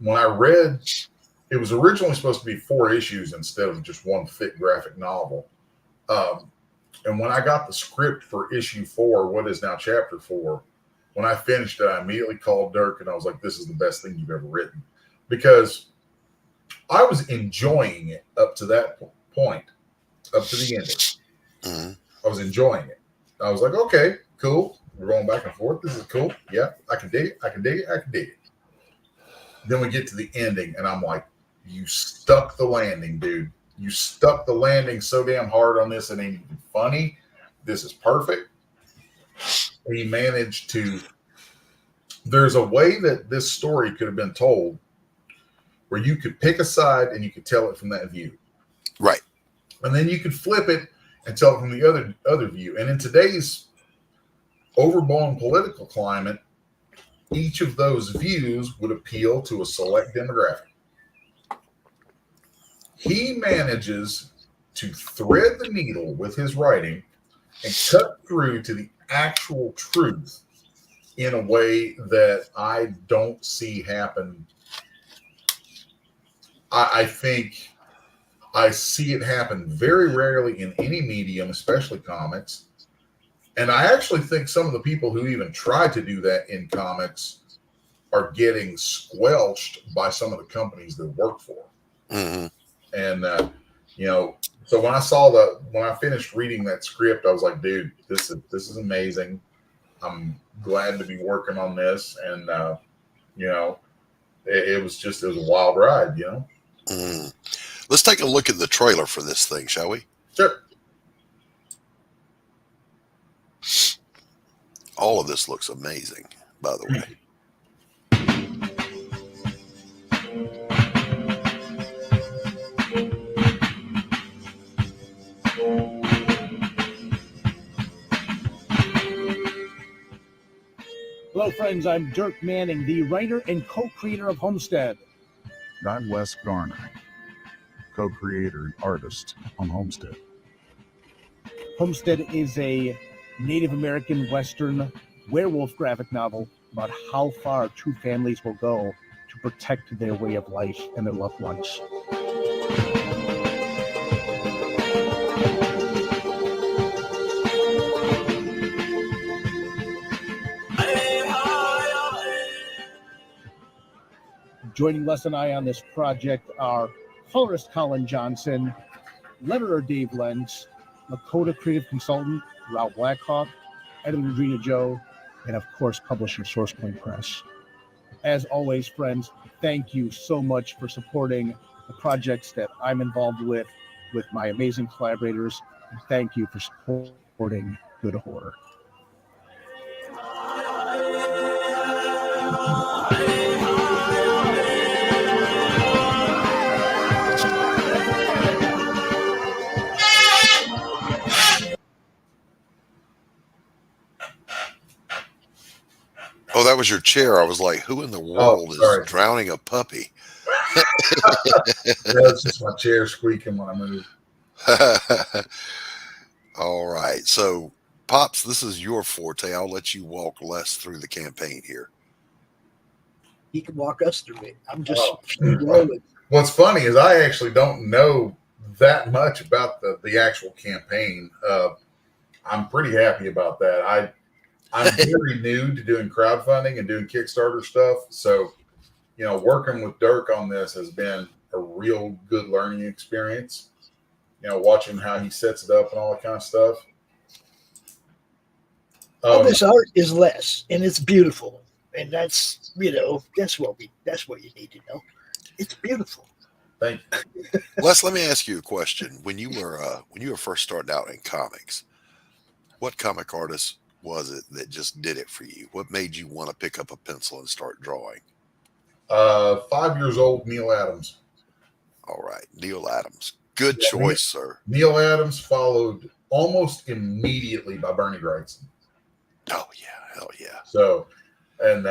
Speaker 16: it was originally supposed to be 4 issues instead of just one thick graphic novel. And when I got the script for issue 4, what is now chapter 4, when I finished it, I immediately called Dirk and I was like, this is the best thing you've ever written. Because I was enjoying it up to that point, up to the ending. Mm-hmm. I was enjoying it. I was like, okay, cool. We're going back and forth. This is cool. Yeah, I can dig it. I can dig it. I can dig it. Then we get to the ending and I'm like, you stuck the landing, dude. You stuck the landing so damn hard on this. It ain't even funny. This is perfect. He managed to, there's a way that this story could have been told where you could pick a side and you could tell it from that view.
Speaker 10: Right.
Speaker 16: And then you could flip it and tell it from the other view. And in today's overblown political climate, each of those views would appeal to a select demographic. He manages to thread the needle with his writing and cut through to the actual truth in a way that I don't see happen. I think I see it happen very rarely in any medium, especially comics. And I actually think some of the people who even try to do that in comics are getting squelched by some of the companies they work for. Mm-hmm. And, so when I finished reading that script, I was like, dude, this is amazing. I'm glad to be working on this. And, it was a wild ride,
Speaker 10: Mm. Let's take a look at the trailer for this thing, shall we?
Speaker 16: Sure.
Speaker 10: All of this looks amazing, by the way.
Speaker 17: Hello, friends. I'm Dirk Manning, the writer and co-creator of Homestead.
Speaker 18: I'm Wes Garner.
Speaker 17: co-creator and artist on Homestead.
Speaker 18: Homestead is a Native American Western werewolf graphic novel about how far two families will go to protect their way of life and their loved ones. Joining Les and I on this project are colorist Colin Johnson, letterer Dave Lenz, Lakota creative consultant Ralph Blackhawk, editor Gina Joe, and of course publisher Sourcepoint Press. As always, friends, thank you so much for supporting the projects that I'm involved with my amazing collaborators. And thank you for supporting Good Horror.
Speaker 10: Oh, that was your chair. I was like, who in the world is drowning a puppy?
Speaker 16: That's just my chair squeaking when I move.
Speaker 10: All right. So, Pops, this is your forte. I'll let you walk Les through the campaign here.
Speaker 15: He can walk us through it. I'm just rolling.
Speaker 16: What's funny is I actually don't know that much about the actual campaign. I'm pretty happy about that. I'm very new to doing crowdfunding and doing Kickstarter stuff. So, working with Dirk on this has been a real good learning experience. Watching how he sets it up and all that kind of stuff.
Speaker 15: All this art is less, and it's beautiful. And that's what you need to know. It's beautiful.
Speaker 16: Thank you.
Speaker 10: Les, let me ask you a question. When you were first starting out in comics, what comic artist was it that just did it for you? What made you want to pick up a pencil and start drawing?
Speaker 16: 5 years old, Neil Adams.
Speaker 10: All right, Neil Adams. Good choice, sir.
Speaker 16: Neil Adams followed almost immediately by Bernie Wrightson.
Speaker 10: Oh yeah, hell yeah.
Speaker 16: So, and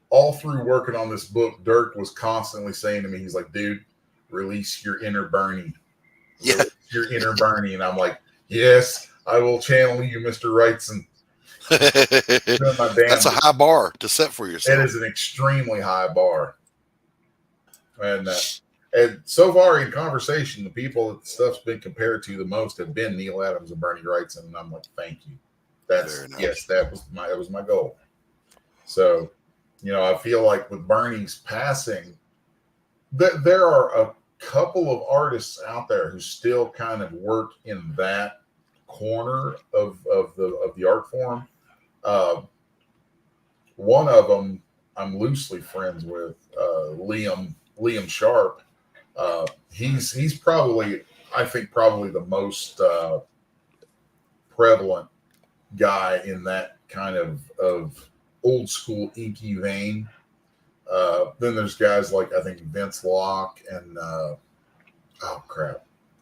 Speaker 16: all through working on this book, Dirk was constantly saying to me, he's like, dude, release your inner Bernie.
Speaker 10: Yeah.
Speaker 16: Your inner Bernie. And I'm like, yes, I will channel you, Mr. Wrightson.
Speaker 10: That's a high bar to set for yourself.
Speaker 16: It is an extremely high bar. And so far in conversation, the people that stuff's been compared to the most have been Neil Adams and Bernie Wrightson. And I'm like, thank you. That's nice. Yes, that was my goal. So, I feel like with Bernie's passing, there are a couple of artists out there who still kind of work in that corner of the art form. One of them I'm loosely friends with, Liam Sharp. He's probably the most prevalent guy in that kind of old school inky vein. Then there's guys like I think Vince Locke and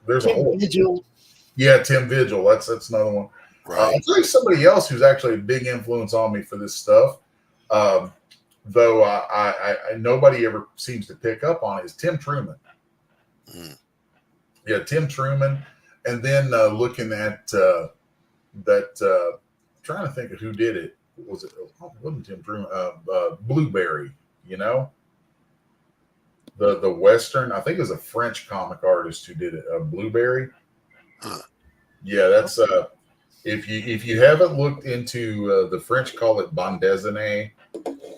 Speaker 16: there's
Speaker 15: Tim
Speaker 16: a whole
Speaker 15: Vigil.
Speaker 16: Yeah, Tim Vigil. That's another one.
Speaker 10: Right.
Speaker 16: I'll tell you somebody else who's actually a big influence on me for this stuff. Though I nobody ever seems to pick up on it, is Tim Truman. Yeah, Tim Truman. And then looking at trying to think of who did it. It wasn't Tim Truman. Blueberry, the Western. I think it was a French comic artist who did it. Blueberry. Yeah, that's if you haven't looked into the French call it bande dessinée.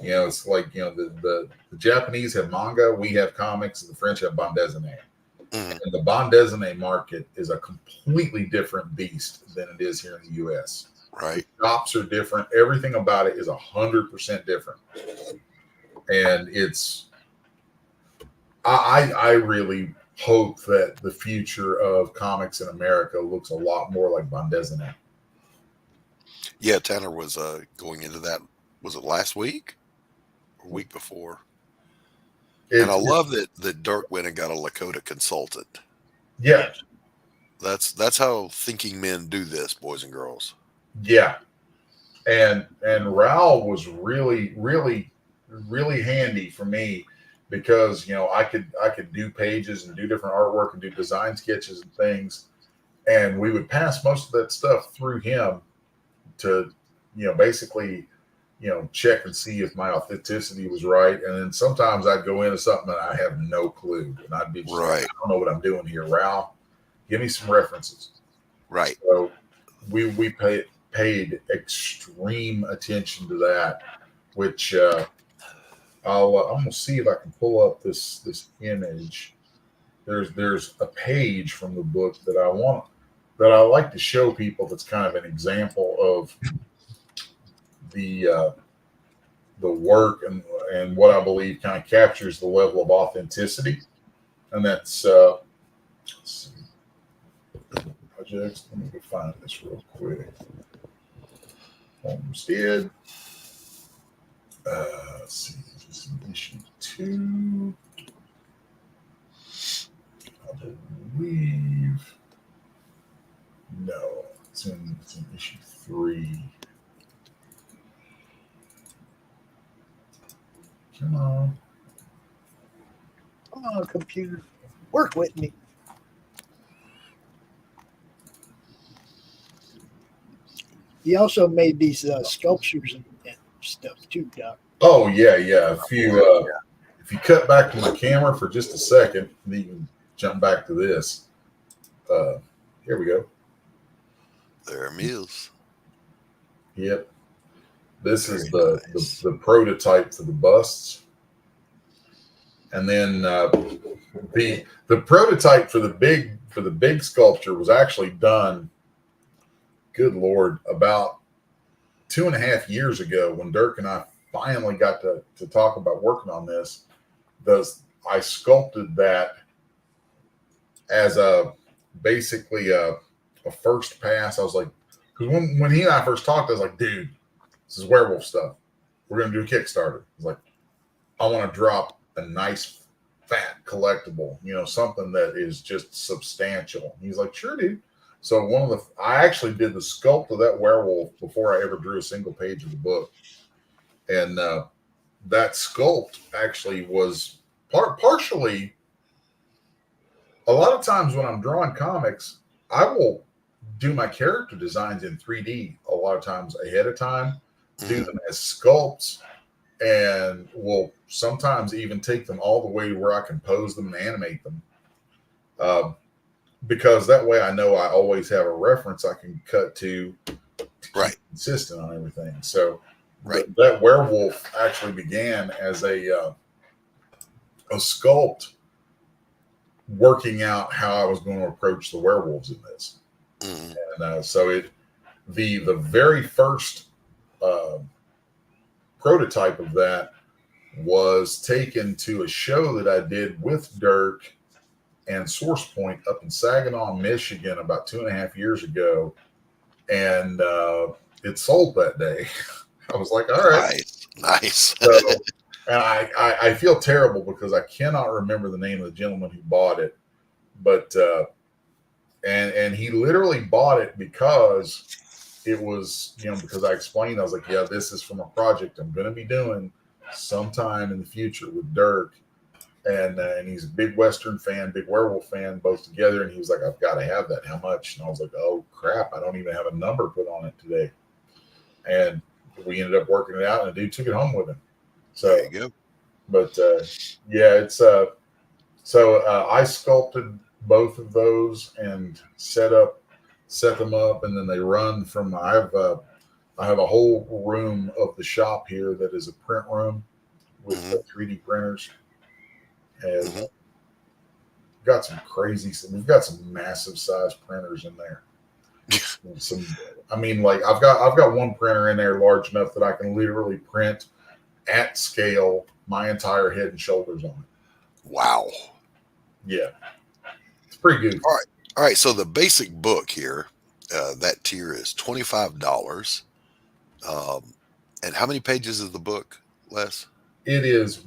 Speaker 16: It's like the Japanese have manga, we have comics, the French have bande dessinée. And the bande dessinée market is a completely different beast than it is here in the U.S.
Speaker 10: Right.
Speaker 16: The shops are different. Everything about it is 100% different. And it's I really hope that the future of comics in America looks a lot more like bande dessinée.
Speaker 10: Yeah, Tanner was going into that. Was it last week or week before? And I love that Dirk went and got a Lakota consultant.
Speaker 16: Yeah.
Speaker 10: That's how thinking men do this, boys and girls.
Speaker 16: Yeah. And Raul was really, really, really handy for me because I could do pages and do different artwork and do design sketches and things, and we would pass most of that stuff through him to basically check and see if my authenticity was right. And then sometimes I'd go into something and I have no clue, and I'd be just like, I don't know what I'm doing here. Ralph, give me some references.
Speaker 10: Right.
Speaker 16: So we paid extreme attention to that, which I'm gonna see if I can pull up this image. There's a page from the book that I like to show people. That's kind of an example of the work and what I believe kind of captures the level of authenticity, and that's let's see. Projects. Let me go find this real quick. Homestead. Let's see. This is issue 2. I believe. No, it's in issue 3. Come on.
Speaker 15: Come on, computer. Work with me. He also made these sculptures and stuff too, Doc.
Speaker 16: Oh yeah. If you cut back to my camera for just a second, then you can jump back to this. Here we go.
Speaker 10: There are meals.
Speaker 16: Yep. This is the prototype for the busts, and then the prototype for the big sculpture was actually done. Good Lord, about 2.5 years ago, when Dirk and I finally got to talk about working on this, I sculpted that as basically a first pass. I was like, because when he and I first talked, I was like, dude, this is werewolf stuff. We're going to do a Kickstarter. I was like, I want to drop a nice fat collectible, something that is just substantial. And he's like, sure, dude. So I actually did the sculpt of that werewolf before I ever drew a single page of the book. And that sculpt actually was partially, a lot of times when I'm drawing comics, I will do my character designs in 3D a lot of times ahead of time, do them as sculpts, and will sometimes even take them all the way to where I can pose them and animate them. Because that way I know I always have a reference I can cut to keep consistent on everything. So that werewolf actually began as a sculpt, working out how I was going to approach the werewolves in this. And so the very first prototype of that was taken to a show that I did with Dirk and Source Point up in Saginaw, Michigan, about 2.5 years ago, and it sold that day. I was like, all right,
Speaker 10: nice.
Speaker 16: So, and I feel terrible because I cannot remember the name of the gentleman who bought it, but and he literally bought it because it was, because I explained, I was like, yeah, this is from a project I'm going to be doing sometime in the future with Dirk. And he's a big Western fan, big werewolf fan, both together. And he was like, I've got to have that. How much? And I was like, oh, crap. I don't even have a number put on it today. And we ended up working it out, and the dude took it home with him. So,
Speaker 10: there you go.
Speaker 16: But, yeah, it's so I sculpted both of those and set them up, and then they run from, I have a whole room of the shop here that is a print room with 3D printers. And we've got some massive size printers in there. I've got one printer in there large enough that I can literally print at scale my entire head and shoulders on it.
Speaker 10: Wow.
Speaker 16: Yeah. It's pretty good.
Speaker 10: All right. So the basic book here, that tier is $25. And how many pages is the book, Les?
Speaker 16: It is,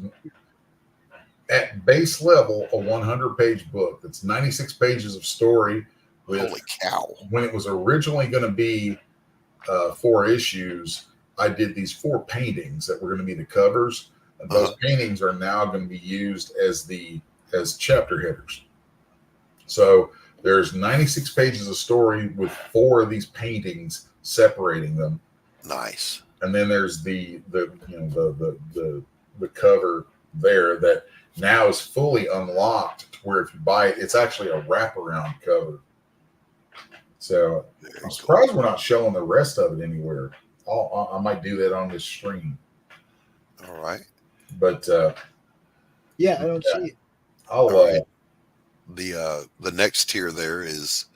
Speaker 16: at base level, a 100-page book. It's 96 pages of story.
Speaker 10: Holy cow.
Speaker 16: When it was originally going to be 4 issues, I did these 4 paintings that were going to be the covers. And those paintings are now going to be used as chapter headers. So there's 96 pages of story with 4 of these paintings separating them.
Speaker 10: Nice.
Speaker 16: And then there's the cover there that now is fully unlocked to where if you buy it, it's actually a wraparound cover. So I'm surprised we're not showing the rest of it anywhere. I might do that on this stream.
Speaker 10: All right.
Speaker 16: But
Speaker 15: yeah, I don't see it.
Speaker 16: I'll
Speaker 10: the next tier there is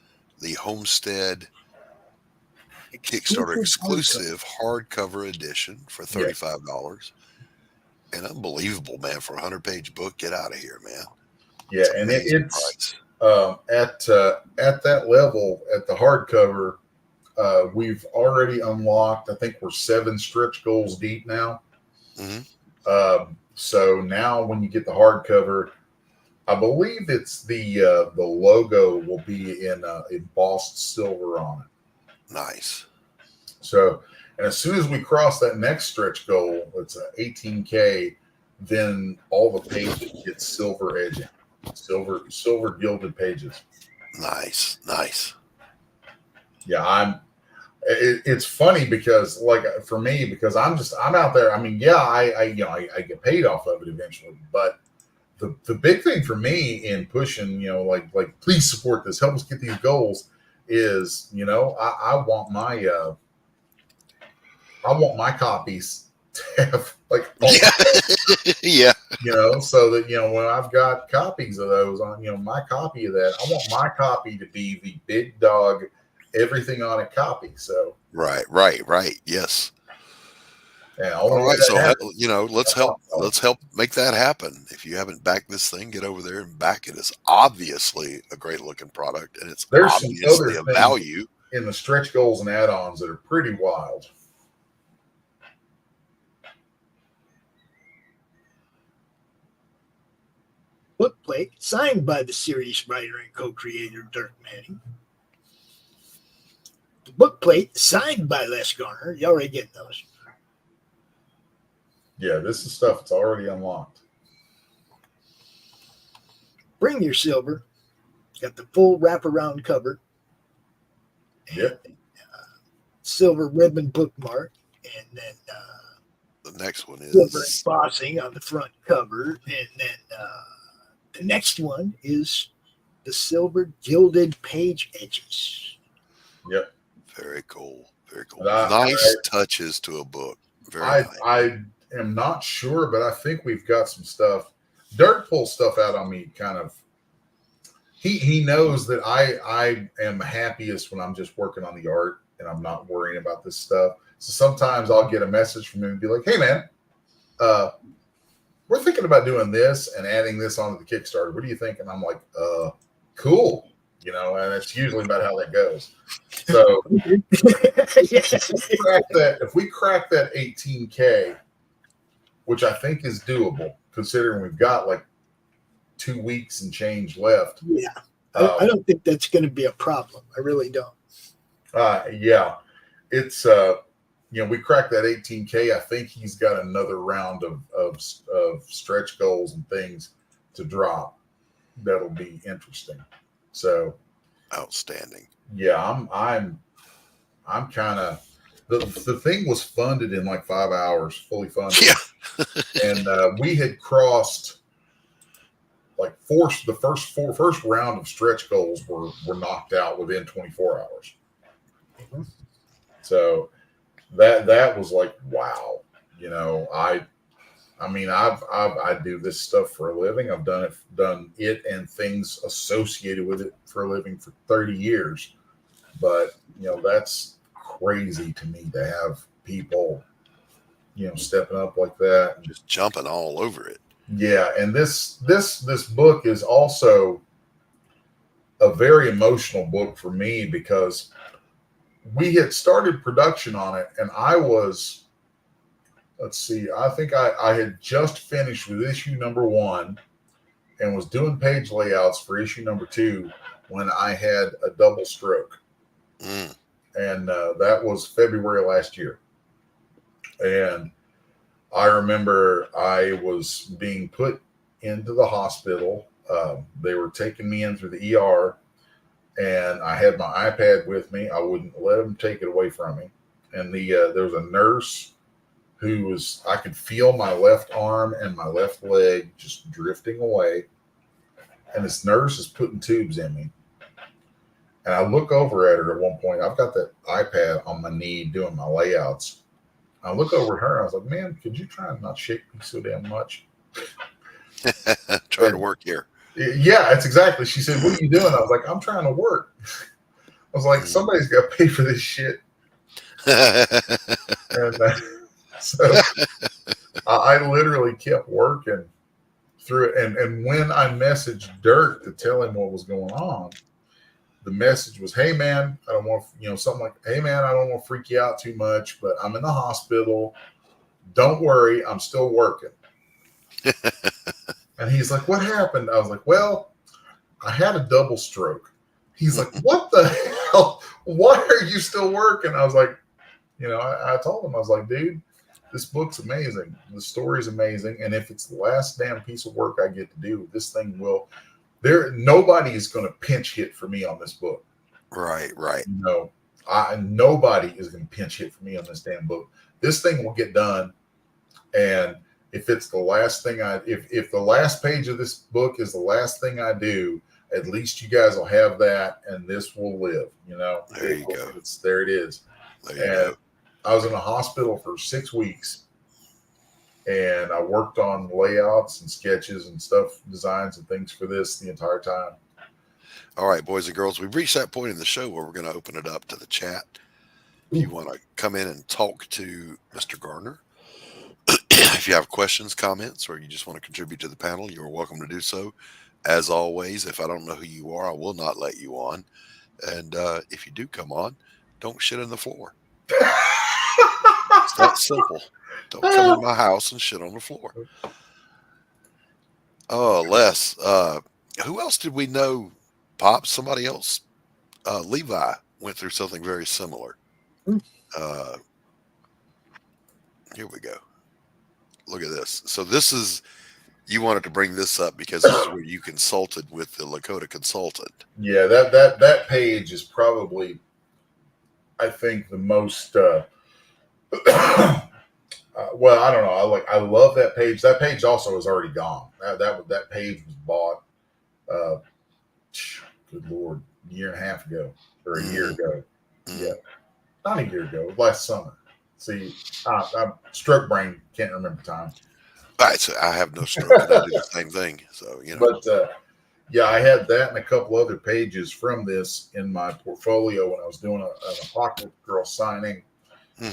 Speaker 10: the Homestead Kickstarter exclusive hardcover edition for $35. An unbelievable, man, for a 100-page book. Get out of here, man.
Speaker 16: Yeah, and it's at that level, at the hardcover, we've already unlocked, I think we're 7 stretch goals deep now. So now when you get the hardcover, I believe it's the logo will be in embossed silver on it.
Speaker 10: Nice.
Speaker 16: So, and as soon as we cross that next stretch goal, it's a 18K, then all the pages get silver edging, silver gilded pages.
Speaker 10: Nice.
Speaker 16: Yeah, it's funny because, like, for me, because I'm out there. I mean, yeah, I get paid off of it eventually, but the big thing for me in pushing, like please support this, help us get these goals, is I want my copies to have like
Speaker 10: yeah.
Speaker 16: So that when I've got copies of those on my copy of that, I want my copy to be the big dog, everything on a copy. So
Speaker 10: right, yes.
Speaker 16: Yeah,
Speaker 10: all right, so let's help make that happen. If you haven't backed this thing, get over there and back it. It's obviously a great looking product, and it's obviously a value
Speaker 16: in the stretch goals and add-ons that are pretty wild.
Speaker 15: Bookplate signed by the series writer and co-creator Dirk Manning. The bookplate signed by Les Garner. You already get those.
Speaker 16: Yeah, this is stuff that's already unlocked.
Speaker 15: Bring Your Silver. Got the full wraparound cover.
Speaker 16: Yep.
Speaker 15: Silver ribbon bookmark. And then
Speaker 10: the next one is
Speaker 15: silver embossing on the front cover. And then the next one is the silver gilded page edges.
Speaker 16: Yep.
Speaker 10: Very cool. Nice touches to a book. Very nice.
Speaker 16: I am not sure, but I think we've got some stuff. Dirk pulls stuff out on me kind of. He knows that I am happiest when I'm just working on the art and I'm not worrying about this stuff. So sometimes I'll get a message from him and be like, hey, man, we're thinking about doing this and adding this onto the Kickstarter. What do you think? And I'm like, cool. And it's usually about how that goes. So if we crack that 18K, which I think is doable, considering we've got like 2 weeks and change left.
Speaker 15: Yeah. I don't think that's going to be a problem. I really don't.
Speaker 16: Yeah. It's, we cracked that 18K. I think he's got another round of stretch goals and things to drop. That'll be interesting. So
Speaker 10: outstanding.
Speaker 16: Yeah, I'm kind of the thing was funded in like 5 hours, fully funded.
Speaker 10: Yeah.
Speaker 16: And we had crossed like the first round of stretch goals were knocked out within 24 hours.
Speaker 15: Mm-hmm.
Speaker 16: So that was like, wow. I do this stuff for a living. I've done it and things associated with it for a living for 30 years. But, that's crazy to me to have people, stepping up like that. And
Speaker 10: just jumping all over it.
Speaker 16: Yeah. And this book is also a very emotional book for me because we had started production on it and I was, I think I had just finished with issue number 1 and was doing page layouts for issue number 2 when I had a double stroke. And that was February last year. And I remember I was being put into the hospital. They were taking me in through the ER, and I had my iPad with me. I wouldn't let them take it away from me. And there was a nurse who was, I could feel my left arm and my left leg just drifting away. And this nurse is putting tubes in me. And I look over at her at one point. I've got that iPad on my knee doing my layouts. I look over at her and I was like, man, could you try and not shake me so damn much?
Speaker 10: Trying to work here.
Speaker 16: Yeah, it's exactly. She said, what are you doing? I was like, I'm trying to work. I was like, somebody's got to pay for this shit. And so I literally kept working through it. And when I messaged Dirk to tell him what was going on, the message was, hey, man, I don't want, something like, hey, man, I don't want to freak you out too much, but I'm in the hospital. Don't worry. I'm still working. And he's like, what happened? I was like, well, I had a double stroke. He's like, what the hell? Why are you still working? I was like, I told him, I was like, dude, this book's amazing. The story's amazing. And if it's the last damn piece of work I get to do, this thing will, nobody is going to pinch hit for me on this book.
Speaker 10: Right.
Speaker 16: Nobody is going to pinch hit for me on this damn book. This thing will get done. And if it's the last thing if the last page of this book is the last thing I do, at least you guys will have that, and this will live.
Speaker 10: There you go.
Speaker 16: There it is.
Speaker 10: There you go.
Speaker 16: I was in a hospital for 6 weeks, and I worked on layouts and sketches and stuff, designs and things for this the entire time.
Speaker 10: All right, boys and girls, we've reached that point in the show where we're going to open it up to the chat. If you want to come in and talk to Mr. Garner, if you have questions, comments, or you just want to contribute to the panel, you're welcome to do so. As always, if I don't know who you are, I will not let you on. And if you do come on, don't shit on the floor. It's that simple. Don't come in my house and shit on the floor. Oh, Les, who else did we know? Pop, somebody else? Levi went through something very similar. Here we go. Look at this. So this is, you wanted to bring this up because this is where you consulted with the Lakota consultant.
Speaker 16: Yeah, that page is probably, I think, the most. Well, I don't know. I love that page. That page also is already gone. That page was bought. Good Lord, a year and a half ago or a year ago. Yeah, not a year ago. Last summer. See, I'm stroke brain. Can't remember time.
Speaker 10: All right, so I have no stroke. And I do the same thing. So
Speaker 16: But yeah, I had that and a couple other pages from this in my portfolio when I was doing an Apocalypse Girl signing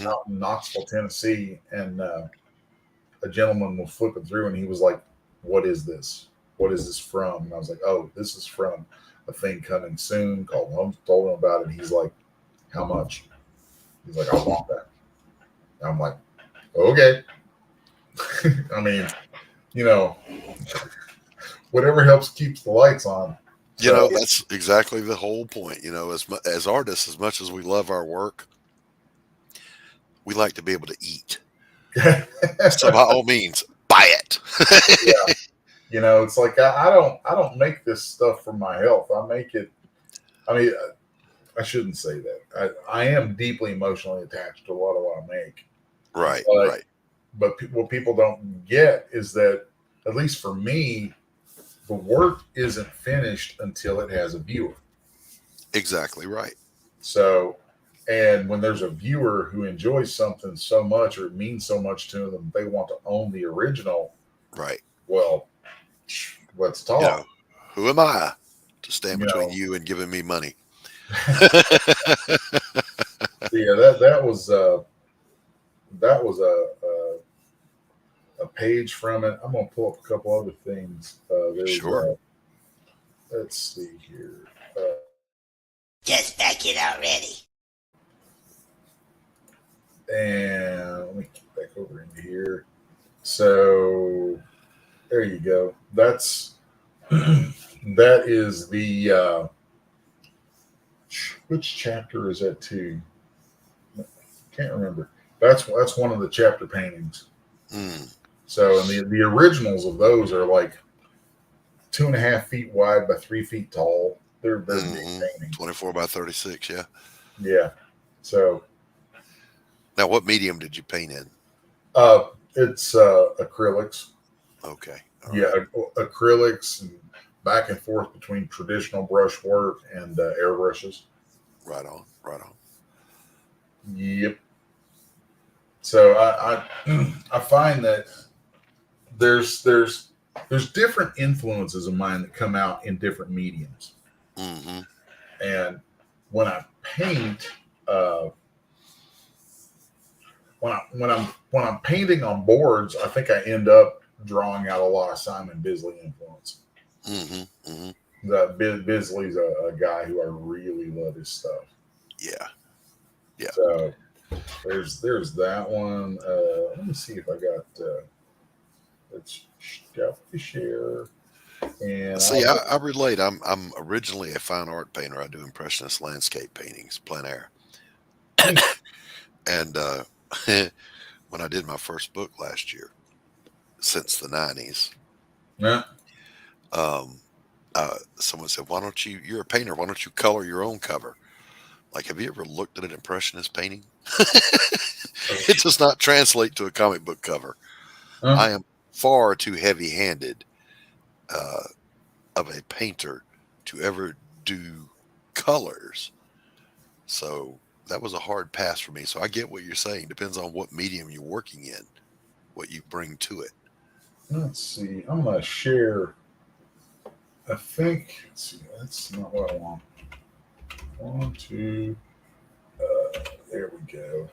Speaker 16: out in Knoxville, Tennessee, and a gentleman was flipping through and he was like, "What is this? What is this from?" And I was like, "Oh, this is from a thing coming soon." Called home, told him about it. And he's like, "How much?" He's like, "I want that." And I'm like, "Okay." I mean, whatever helps keeps the lights on.
Speaker 10: That's exactly the whole point. As artists, as much as we love our work, we like to be able to eat. So by all means, buy it.
Speaker 16: Yeah. It's like I don't make this stuff for my health. I make it. I mean, I shouldn't say that. I am deeply emotionally attached to a lot of what I make.
Speaker 10: Right.
Speaker 16: But what people don't get is that, at least for me, the work isn't finished until it has a viewer.
Speaker 10: Exactly right.
Speaker 16: So, and when there's a viewer who enjoys something so much or it means so much to them, they want to own the original.
Speaker 10: Right.
Speaker 16: Well, let's talk.
Speaker 10: Who am I to stand between you and giving me money?
Speaker 16: Yeah, that was a page from it. I'm gonna pull up a couple other things.
Speaker 10: Sure.
Speaker 16: Let's see here.
Speaker 19: Just back it already.
Speaker 16: And let me get back over into here. So there you go. That is the which chapter is that to? Can't remember. That's one of the chapter paintings. So, and the originals of those are like 2.5 feet wide by 3 feet tall. They're big paintings.
Speaker 10: 24 by 36, yeah.
Speaker 16: Yeah. So
Speaker 10: now, what medium did you paint in?
Speaker 16: It's acrylics.
Speaker 10: Okay.
Speaker 16: Acrylics and back and forth between traditional brushwork and airbrushes.
Speaker 10: Right on, right on.
Speaker 16: Yep. So I find that there's different influences of mine that come out in different mediums.
Speaker 10: Mm-hmm.
Speaker 16: And when I paint, when I'm painting on boards, I think I end up drawing out a lot of Simon Bisley influence.
Speaker 10: Mm-hmm. Mm-hmm.
Speaker 16: Bisley's a guy who I really love his stuff.
Speaker 10: Yeah. Yeah.
Speaker 16: So there's that one. Let me see if I got let's share. And
Speaker 10: see, I relate. I'm originally a fine art painter. I do impressionist landscape paintings, plein air. And when I did my first book last year, since the 90s,
Speaker 16: yeah.
Speaker 10: Someone said, "Why don't you? You're a painter. Why don't you color your own cover?" Like, have you ever looked at an impressionist painting? It does not translate to a comic book cover. I am far too heavy-handed of a painter to ever do colors. So that was a hard pass for me. So I get what you're saying. Depends on what medium you're working in, what you bring to it.
Speaker 16: Let's see. I'm going to share. I think, let's see, that's not what I want. 1, 2, there we go.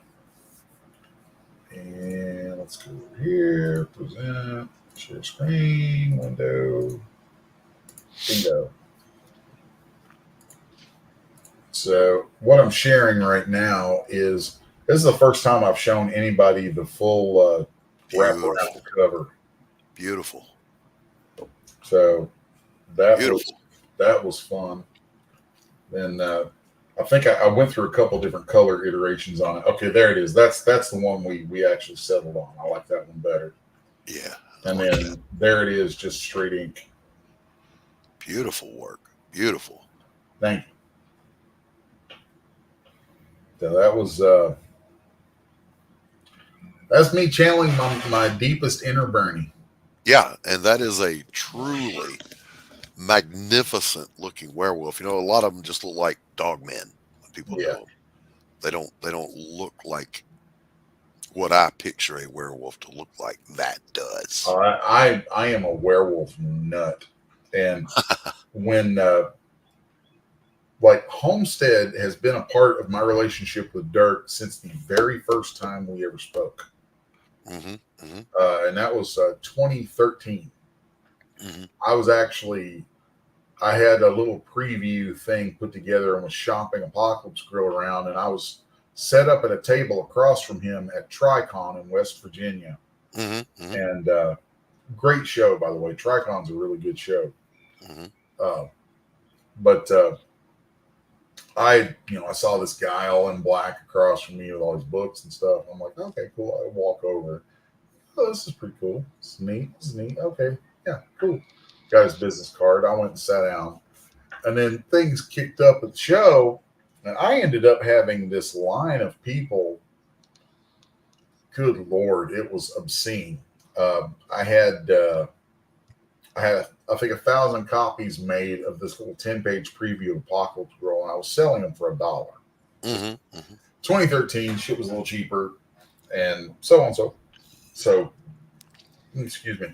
Speaker 16: And let's go over here, present, share screen, window, bingo. So what I'm sharing right now is, this is the first time I've shown anybody the full wraparound cover.
Speaker 10: Beautiful.
Speaker 16: So that was fun. Then I think I went through a couple different color iterations on it. Okay, there it is. That's the one we actually settled on. I like that one better.
Speaker 10: Yeah.
Speaker 16: And then there it is, just straight ink.
Speaker 10: Beautiful work. Beautiful.
Speaker 16: Thank you. So that was that's me channeling my deepest inner Bernie.
Speaker 10: Yeah, and that is a truly magnificent looking werewolf. You know, a lot of them just look like dog men. People know them. They don't look like what I picture a werewolf to look like. That does.
Speaker 16: I am a werewolf nut, and when like Homestead has been a part of my relationship with Dirk since the very first time we ever spoke.
Speaker 10: Mm-hmm, mm-hmm.
Speaker 16: And that was 2013.
Speaker 10: Mm-hmm.
Speaker 16: I had a little preview thing put together and was shopping Apocalypse Grill around, and I was set up at a table across from him at Tricon in West Virginia.
Speaker 10: Mm-hmm, mm-hmm.
Speaker 16: And great show, by the way. Tricon's a really good show.
Speaker 10: Mm-hmm.
Speaker 16: But I saw this guy all in black across from me with all his books and stuff. I'm like, okay, cool. I walk over. Oh, this is pretty cool. This is neat. Okay. Yeah, cool. Got his business card. I went and sat down. And then things kicked up at the show. And I ended up having this line of people. Good Lord, it was obscene. I had I think 1,000 copies made of this little 10-page preview of Apocalypse Girl, and I was selling them for $1.
Speaker 10: Mm-hmm, mm-hmm.
Speaker 16: 2013, shit was a little cheaper, and so on. So, excuse me.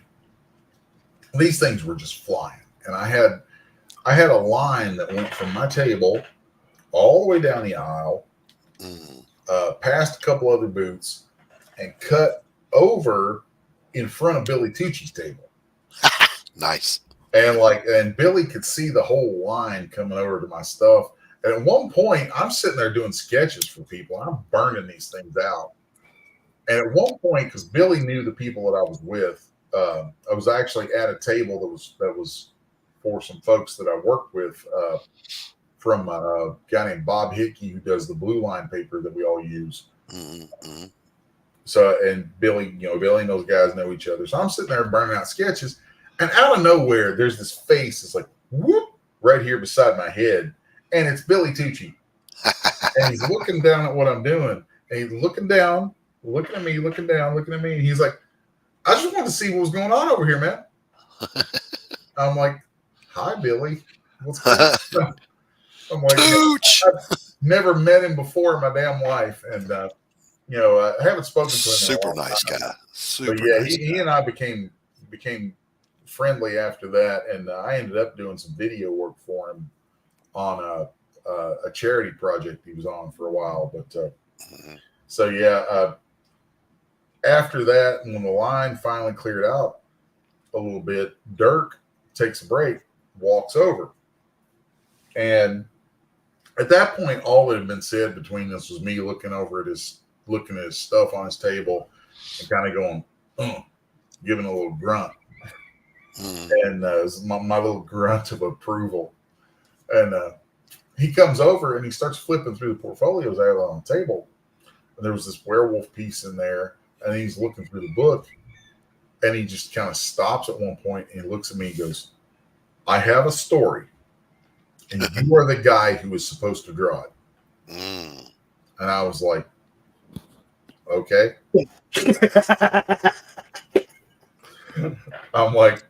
Speaker 16: These things were just flying, and I had a line that went from my table all the way down the aisle, past a couple other booths, and cut over in front of Billy Tucci's table.
Speaker 10: Nice.
Speaker 16: And Billy could see the whole line coming over to my stuff. And at one point, I'm sitting there doing sketches for people, and I'm burning these things out. And at one point, because Billy knew the people that I was with, I was actually at a table that was for some folks that I worked with from a guy named Bob Hickey, who does the Blue Line paper that we all use.
Speaker 10: Mm-hmm.
Speaker 16: So, and Billy, Billy and those guys know each other. So I'm sitting there burning out sketches, and out of nowhere, there's this face. It's like, whoop, right here beside my head. And it's Billy Tucci. And he's looking down at what I'm doing. And he's looking down, looking at me, looking down, looking at me. And he's like, I just wanted to see what was going on over here, man. I'm like, hi, Billy. What's going on? I'm like, I've never met him before in my damn life. And, I haven't spoken to him.
Speaker 10: Super nice guy. Super
Speaker 16: but yeah,
Speaker 10: nice
Speaker 16: he and I became friendly after that. And I ended up doing some video work for him on a charity project he was on for a while. But so yeah, after that, when the line finally cleared out a little bit, Dirk takes a break, walks over, and at that point, all that had been said between us was me looking at his stuff on his table and kind of going, giving a little grunt, and it was my little grunt of approval. And he comes over and he starts flipping through the portfolios I had on the table. And there was this werewolf piece in there, and he's looking through the book, and he just kind of stops at one point and he looks at me and goes, I have a story, and you are the guy who was supposed to draw it. And I was like, okay. I'm like,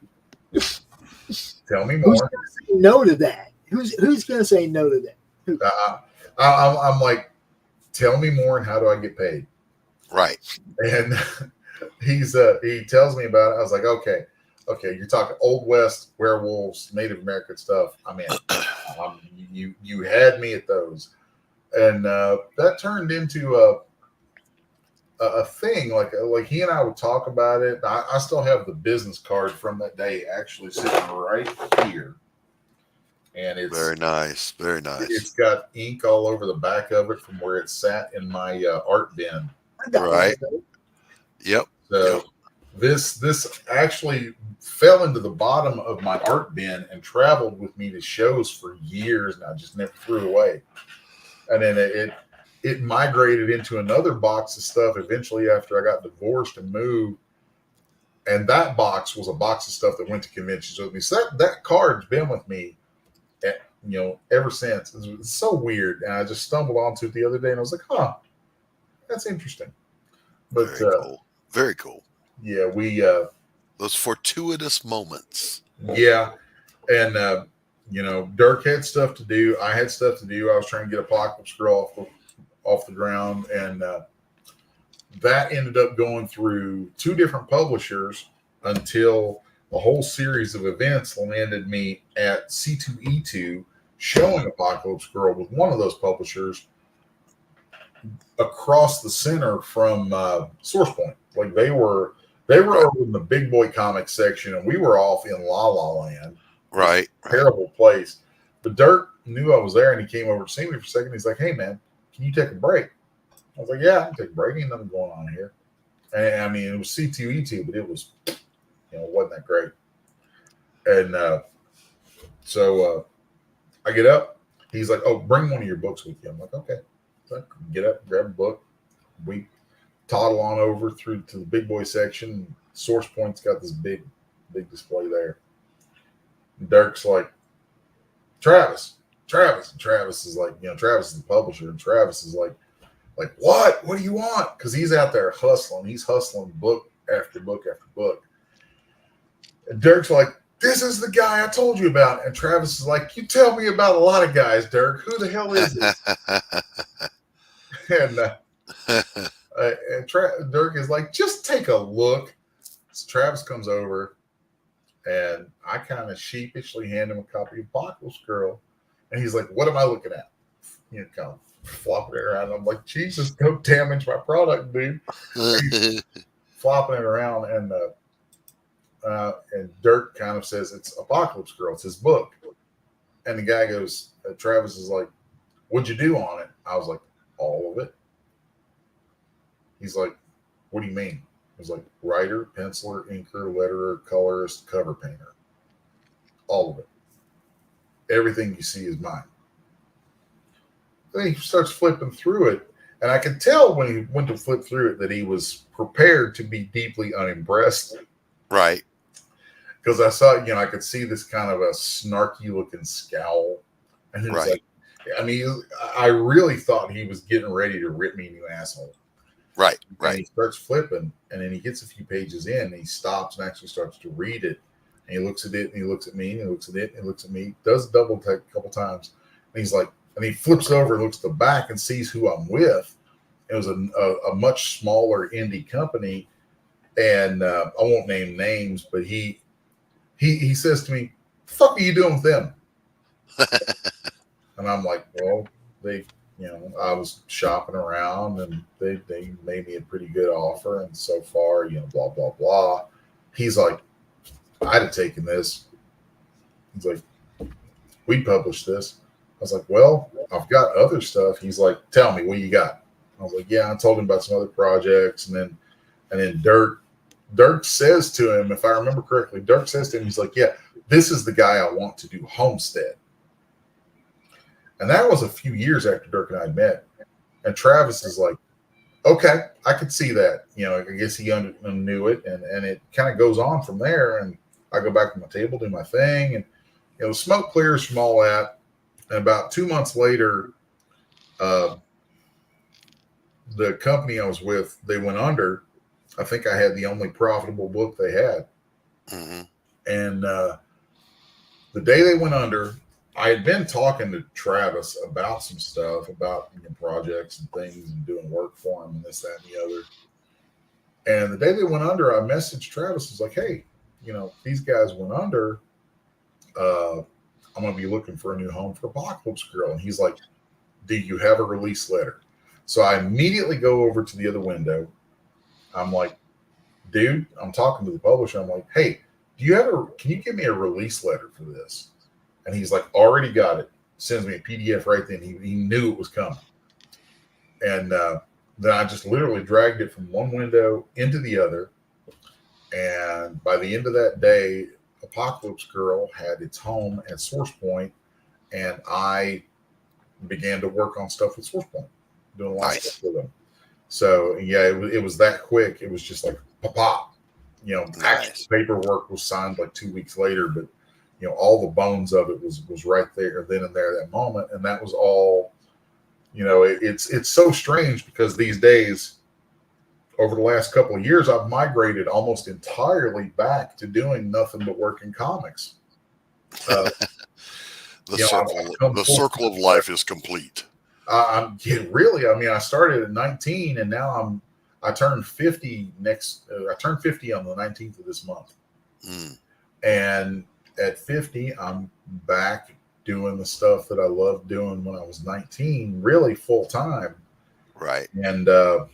Speaker 16: tell me more.
Speaker 15: Who's going to say no to that? Who's going to say no to that?
Speaker 16: I'm like, tell me more, and how do I get paid?
Speaker 10: Right.
Speaker 16: And he tells me about it. I was like, okay, you're talking Old West, werewolves, Native American stuff. I mean, you had me at those. And that turned into a thing. Like he and I would talk about it. I still have the business card from that day actually sitting right here. And it's
Speaker 10: very nice. Very nice.
Speaker 16: It's got ink all over the back of it from where it sat in my art bin.
Speaker 10: Right. Yep.
Speaker 16: So
Speaker 10: yep.
Speaker 16: This actually fell into the bottom of my art bin and traveled with me to shows for years, and I just never threw it away. And then it migrated into another box of stuff eventually after I got divorced and moved. And that box was a box of stuff that went to conventions with me. So that card's been with me ever since. It's so weird. And I just stumbled onto it the other day and I was like, that's interesting. But
Speaker 10: very cool. Very cool.
Speaker 16: Yeah, we
Speaker 10: those fortuitous moments.
Speaker 16: Yeah. And Dirk had stuff to do. I had stuff to do. I was trying to get Apocalypse Girl off the ground, and that ended up going through 2 different publishers until a whole series of events landed me at C2E2 showing Apocalypse Girl with one of those publishers across the center from Source Point. Like they were over in the big boy comics section, and we were off in La La Land.
Speaker 10: Right.
Speaker 16: Terrible place. But Dirk knew I was there, and he came over to see me for a second. He's like, hey, man, can you take a break? I was like, yeah, I can take a break. Ain't nothing going on here. And I mean, it was C2E2, but it was, it wasn't that great. And so I get up. He's like, oh, bring one of your books with you. I'm like, okay. So I get up, grab a book. We toddle on over through to the big boy section. Source Point's got this big display there. And Dirk's like, Travis. And Travis is like, Travis is the publisher, and Travis is like, what do you want? Because he's out there hustling. He's hustling book after book after book. And Dirk's like, this is the guy I told you about. And Travis is like, you tell me about a lot of guys, Dirk. Who the hell is this? And Dirk is like, just take a look. So Travis comes over, and I kind of sheepishly hand him a copy of Apocalypse Girl. And he's like, what am I looking at? Kind of flopping it around. I'm like, Jesus, don't damage my product, dude. Flopping it around, and Dirk kind of says, it's Apocalypse Girl. It's his book. And the guy goes, Travis is like, what'd you do on it? I was like, all of it. He's like, what do you mean? I was like, writer, penciler, inker, letterer, colorist, cover painter. All of it. Everything you see is mine. Then he starts flipping through it, And I could tell when he went to flip through it that he was prepared to be deeply unimpressed.
Speaker 10: Right.
Speaker 16: Because I saw, I could see this kind of a snarky looking scowl. And it was like, I mean, I really thought he was getting ready to rip me a new asshole.
Speaker 10: Right.
Speaker 16: And he starts flipping, and then he gets a few pages in, and he stops and actually starts to read it. And he looks at it, and he looks at me, and he looks at it, and he looks at me. Does double take a couple times. And he's like, and he flips over and looks at the back and sees who I'm with. It was a much smaller indie company, and I won't name names, but he says to me, "The fuck are you doing with them?" And I'm like, "Well, I was shopping around, and they made me a pretty good offer, and so far, blah blah blah." He's like, "I'd have taken this." He's like, "We published this." I was like, "Well, I've got other stuff." He's like, "Tell me, what you got?" I was like, "Yeah." I told him about some other projects, and then Dirk says to him, if I remember correctly, Dirk says to him, he's like, "Yeah, this is the guy I want to do Homestead." And that was a few years after Dirk and I met. And Travis is like, "Okay, I could see that." I guess he knew it, and it kind of goes on from there. And I go back to my table, do my thing, and smoke clears from all that. And about 2 months later, the company I was with, they went under. I think I had the only profitable book they had.
Speaker 10: Mm-hmm.
Speaker 16: And the day they went under, I had been talking to Travis about some stuff, about projects and things and doing work for him and this, that, and the other. And the day they went under, I messaged Travis. I was like, "Hey, these guys went under. I'm going to be looking for a new home for Apocalypse Girl." And he's like, "Do you have a release letter?" So I immediately go over to the other window. I'm like, "Dude," I'm talking to the publisher. I'm like, "Hey, can you give me a release letter for this?" And he's like, "Already got it." Sends me a PDF right then. He knew it was coming. And then I just literally dragged it from one window into the other. And by the end of that day, Apocalypse Girl had its home at SourcePoint, and I began to work on stuff with SourcePoint, doing a lot of stuff with them. So yeah, it was that quick. It was just like pop. Actual paperwork was signed like 2 weeks later, but all the bones of it was right there then and there that moment, and that was all. It's so strange because these days, over the last couple of years, I've migrated almost entirely back to doing nothing but working comics.
Speaker 10: The circle of life is complete.
Speaker 16: I'm really. I mean, I started at 19, and now I turned 50 I turned 50 on the 19th of this month, and at 50, I'm back doing the stuff that I loved doing when I was 19, really full time.
Speaker 10: Right.
Speaker 16: And I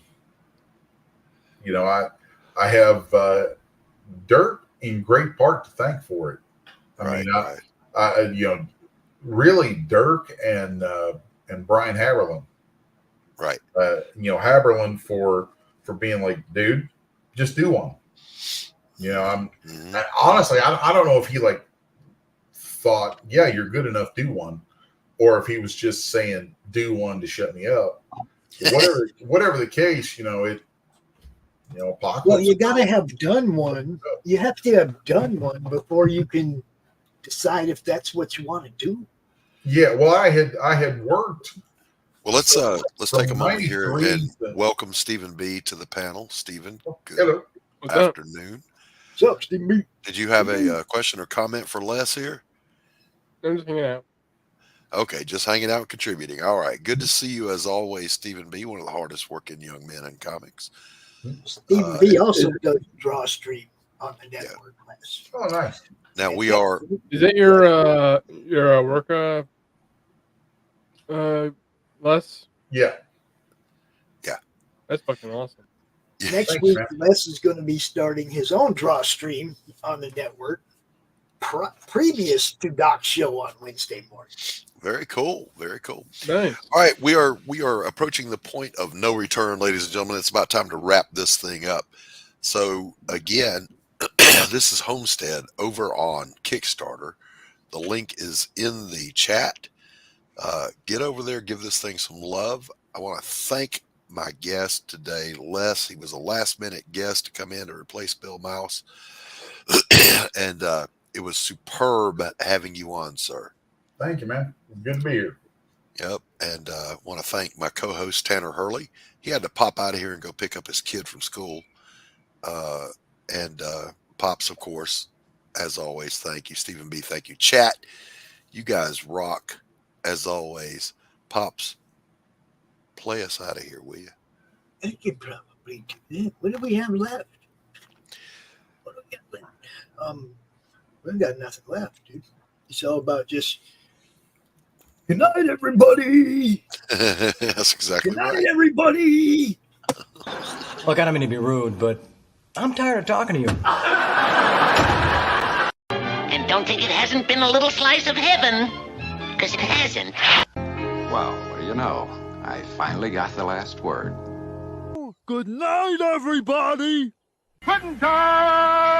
Speaker 16: have Dirk in great part to thank for it. I mean, really Dirk and Brian Haberlin.
Speaker 10: Right.
Speaker 16: Haberlin for being like, "Dude, just do one." Honestly, I don't know if he thought, "Yeah, you're good enough, do one," or if he was just saying, "Do one" to shut me up. Whatever the case, Apocalypse.
Speaker 15: Well, you got to have done one. You have to have done one before you can decide if that's what you want to do.
Speaker 16: Yeah, well, I had worked.
Speaker 10: Well, let's take a moment here and welcome Stephen B to the panel. Stephen, good afternoon.
Speaker 15: What's up, Stephen B?
Speaker 10: Did you have a question or comment for Les here?
Speaker 20: I'm just hanging out.
Speaker 10: Okay, just hanging out, contributing. All right, good to see you as always, Stephen B, one of the hardest working young men in comics.
Speaker 15: Stephen B also does draw stream on the network.
Speaker 16: Yeah. Oh, nice.
Speaker 10: Now we are.
Speaker 20: Is that your work, Les?
Speaker 16: Yeah.
Speaker 10: Yeah.
Speaker 20: That's fucking awesome.
Speaker 15: Next week, Les is going to be starting his own draw stream on the network, previous to Doc's show on Wednesday morning.
Speaker 10: Very cool. Very cool.
Speaker 20: Nice.
Speaker 10: All right, we are approaching the point of no return, ladies and gentlemen. It's about time to wrap this thing up. So again, this is Homestead over on Kickstarter. The link is in the chat. Get over there, give this thing some love. I want to thank my guest today, Les. He was a last-minute guest to come in to replace Bill Mouse. And it was superb having you on, sir.
Speaker 16: Thank you, man. It's good to be here.
Speaker 10: Yep. And I want to thank my co-host, Tanner Hurley. He had to pop out of here and go pick up his kid from school. And Pops, of course, as always, thank you. Stephen B., thank you. Chat, you guys rock, as always. Pops, play us out of here, will you?
Speaker 15: I could probably do that. What do we have left? What do we have left? We've got nothing left, dude. It's all about just good night, everybody.
Speaker 10: That's exactly
Speaker 15: Good night,
Speaker 10: right.
Speaker 15: everybody.
Speaker 13: Look, I don't mean to be rude, but I'm tired of talking to you.
Speaker 19: And don't think it hasn't been a little slice of heaven, because it hasn't.
Speaker 21: Well, what do you know? I finally got the last word.
Speaker 7: Good night, everybody. Quitting time.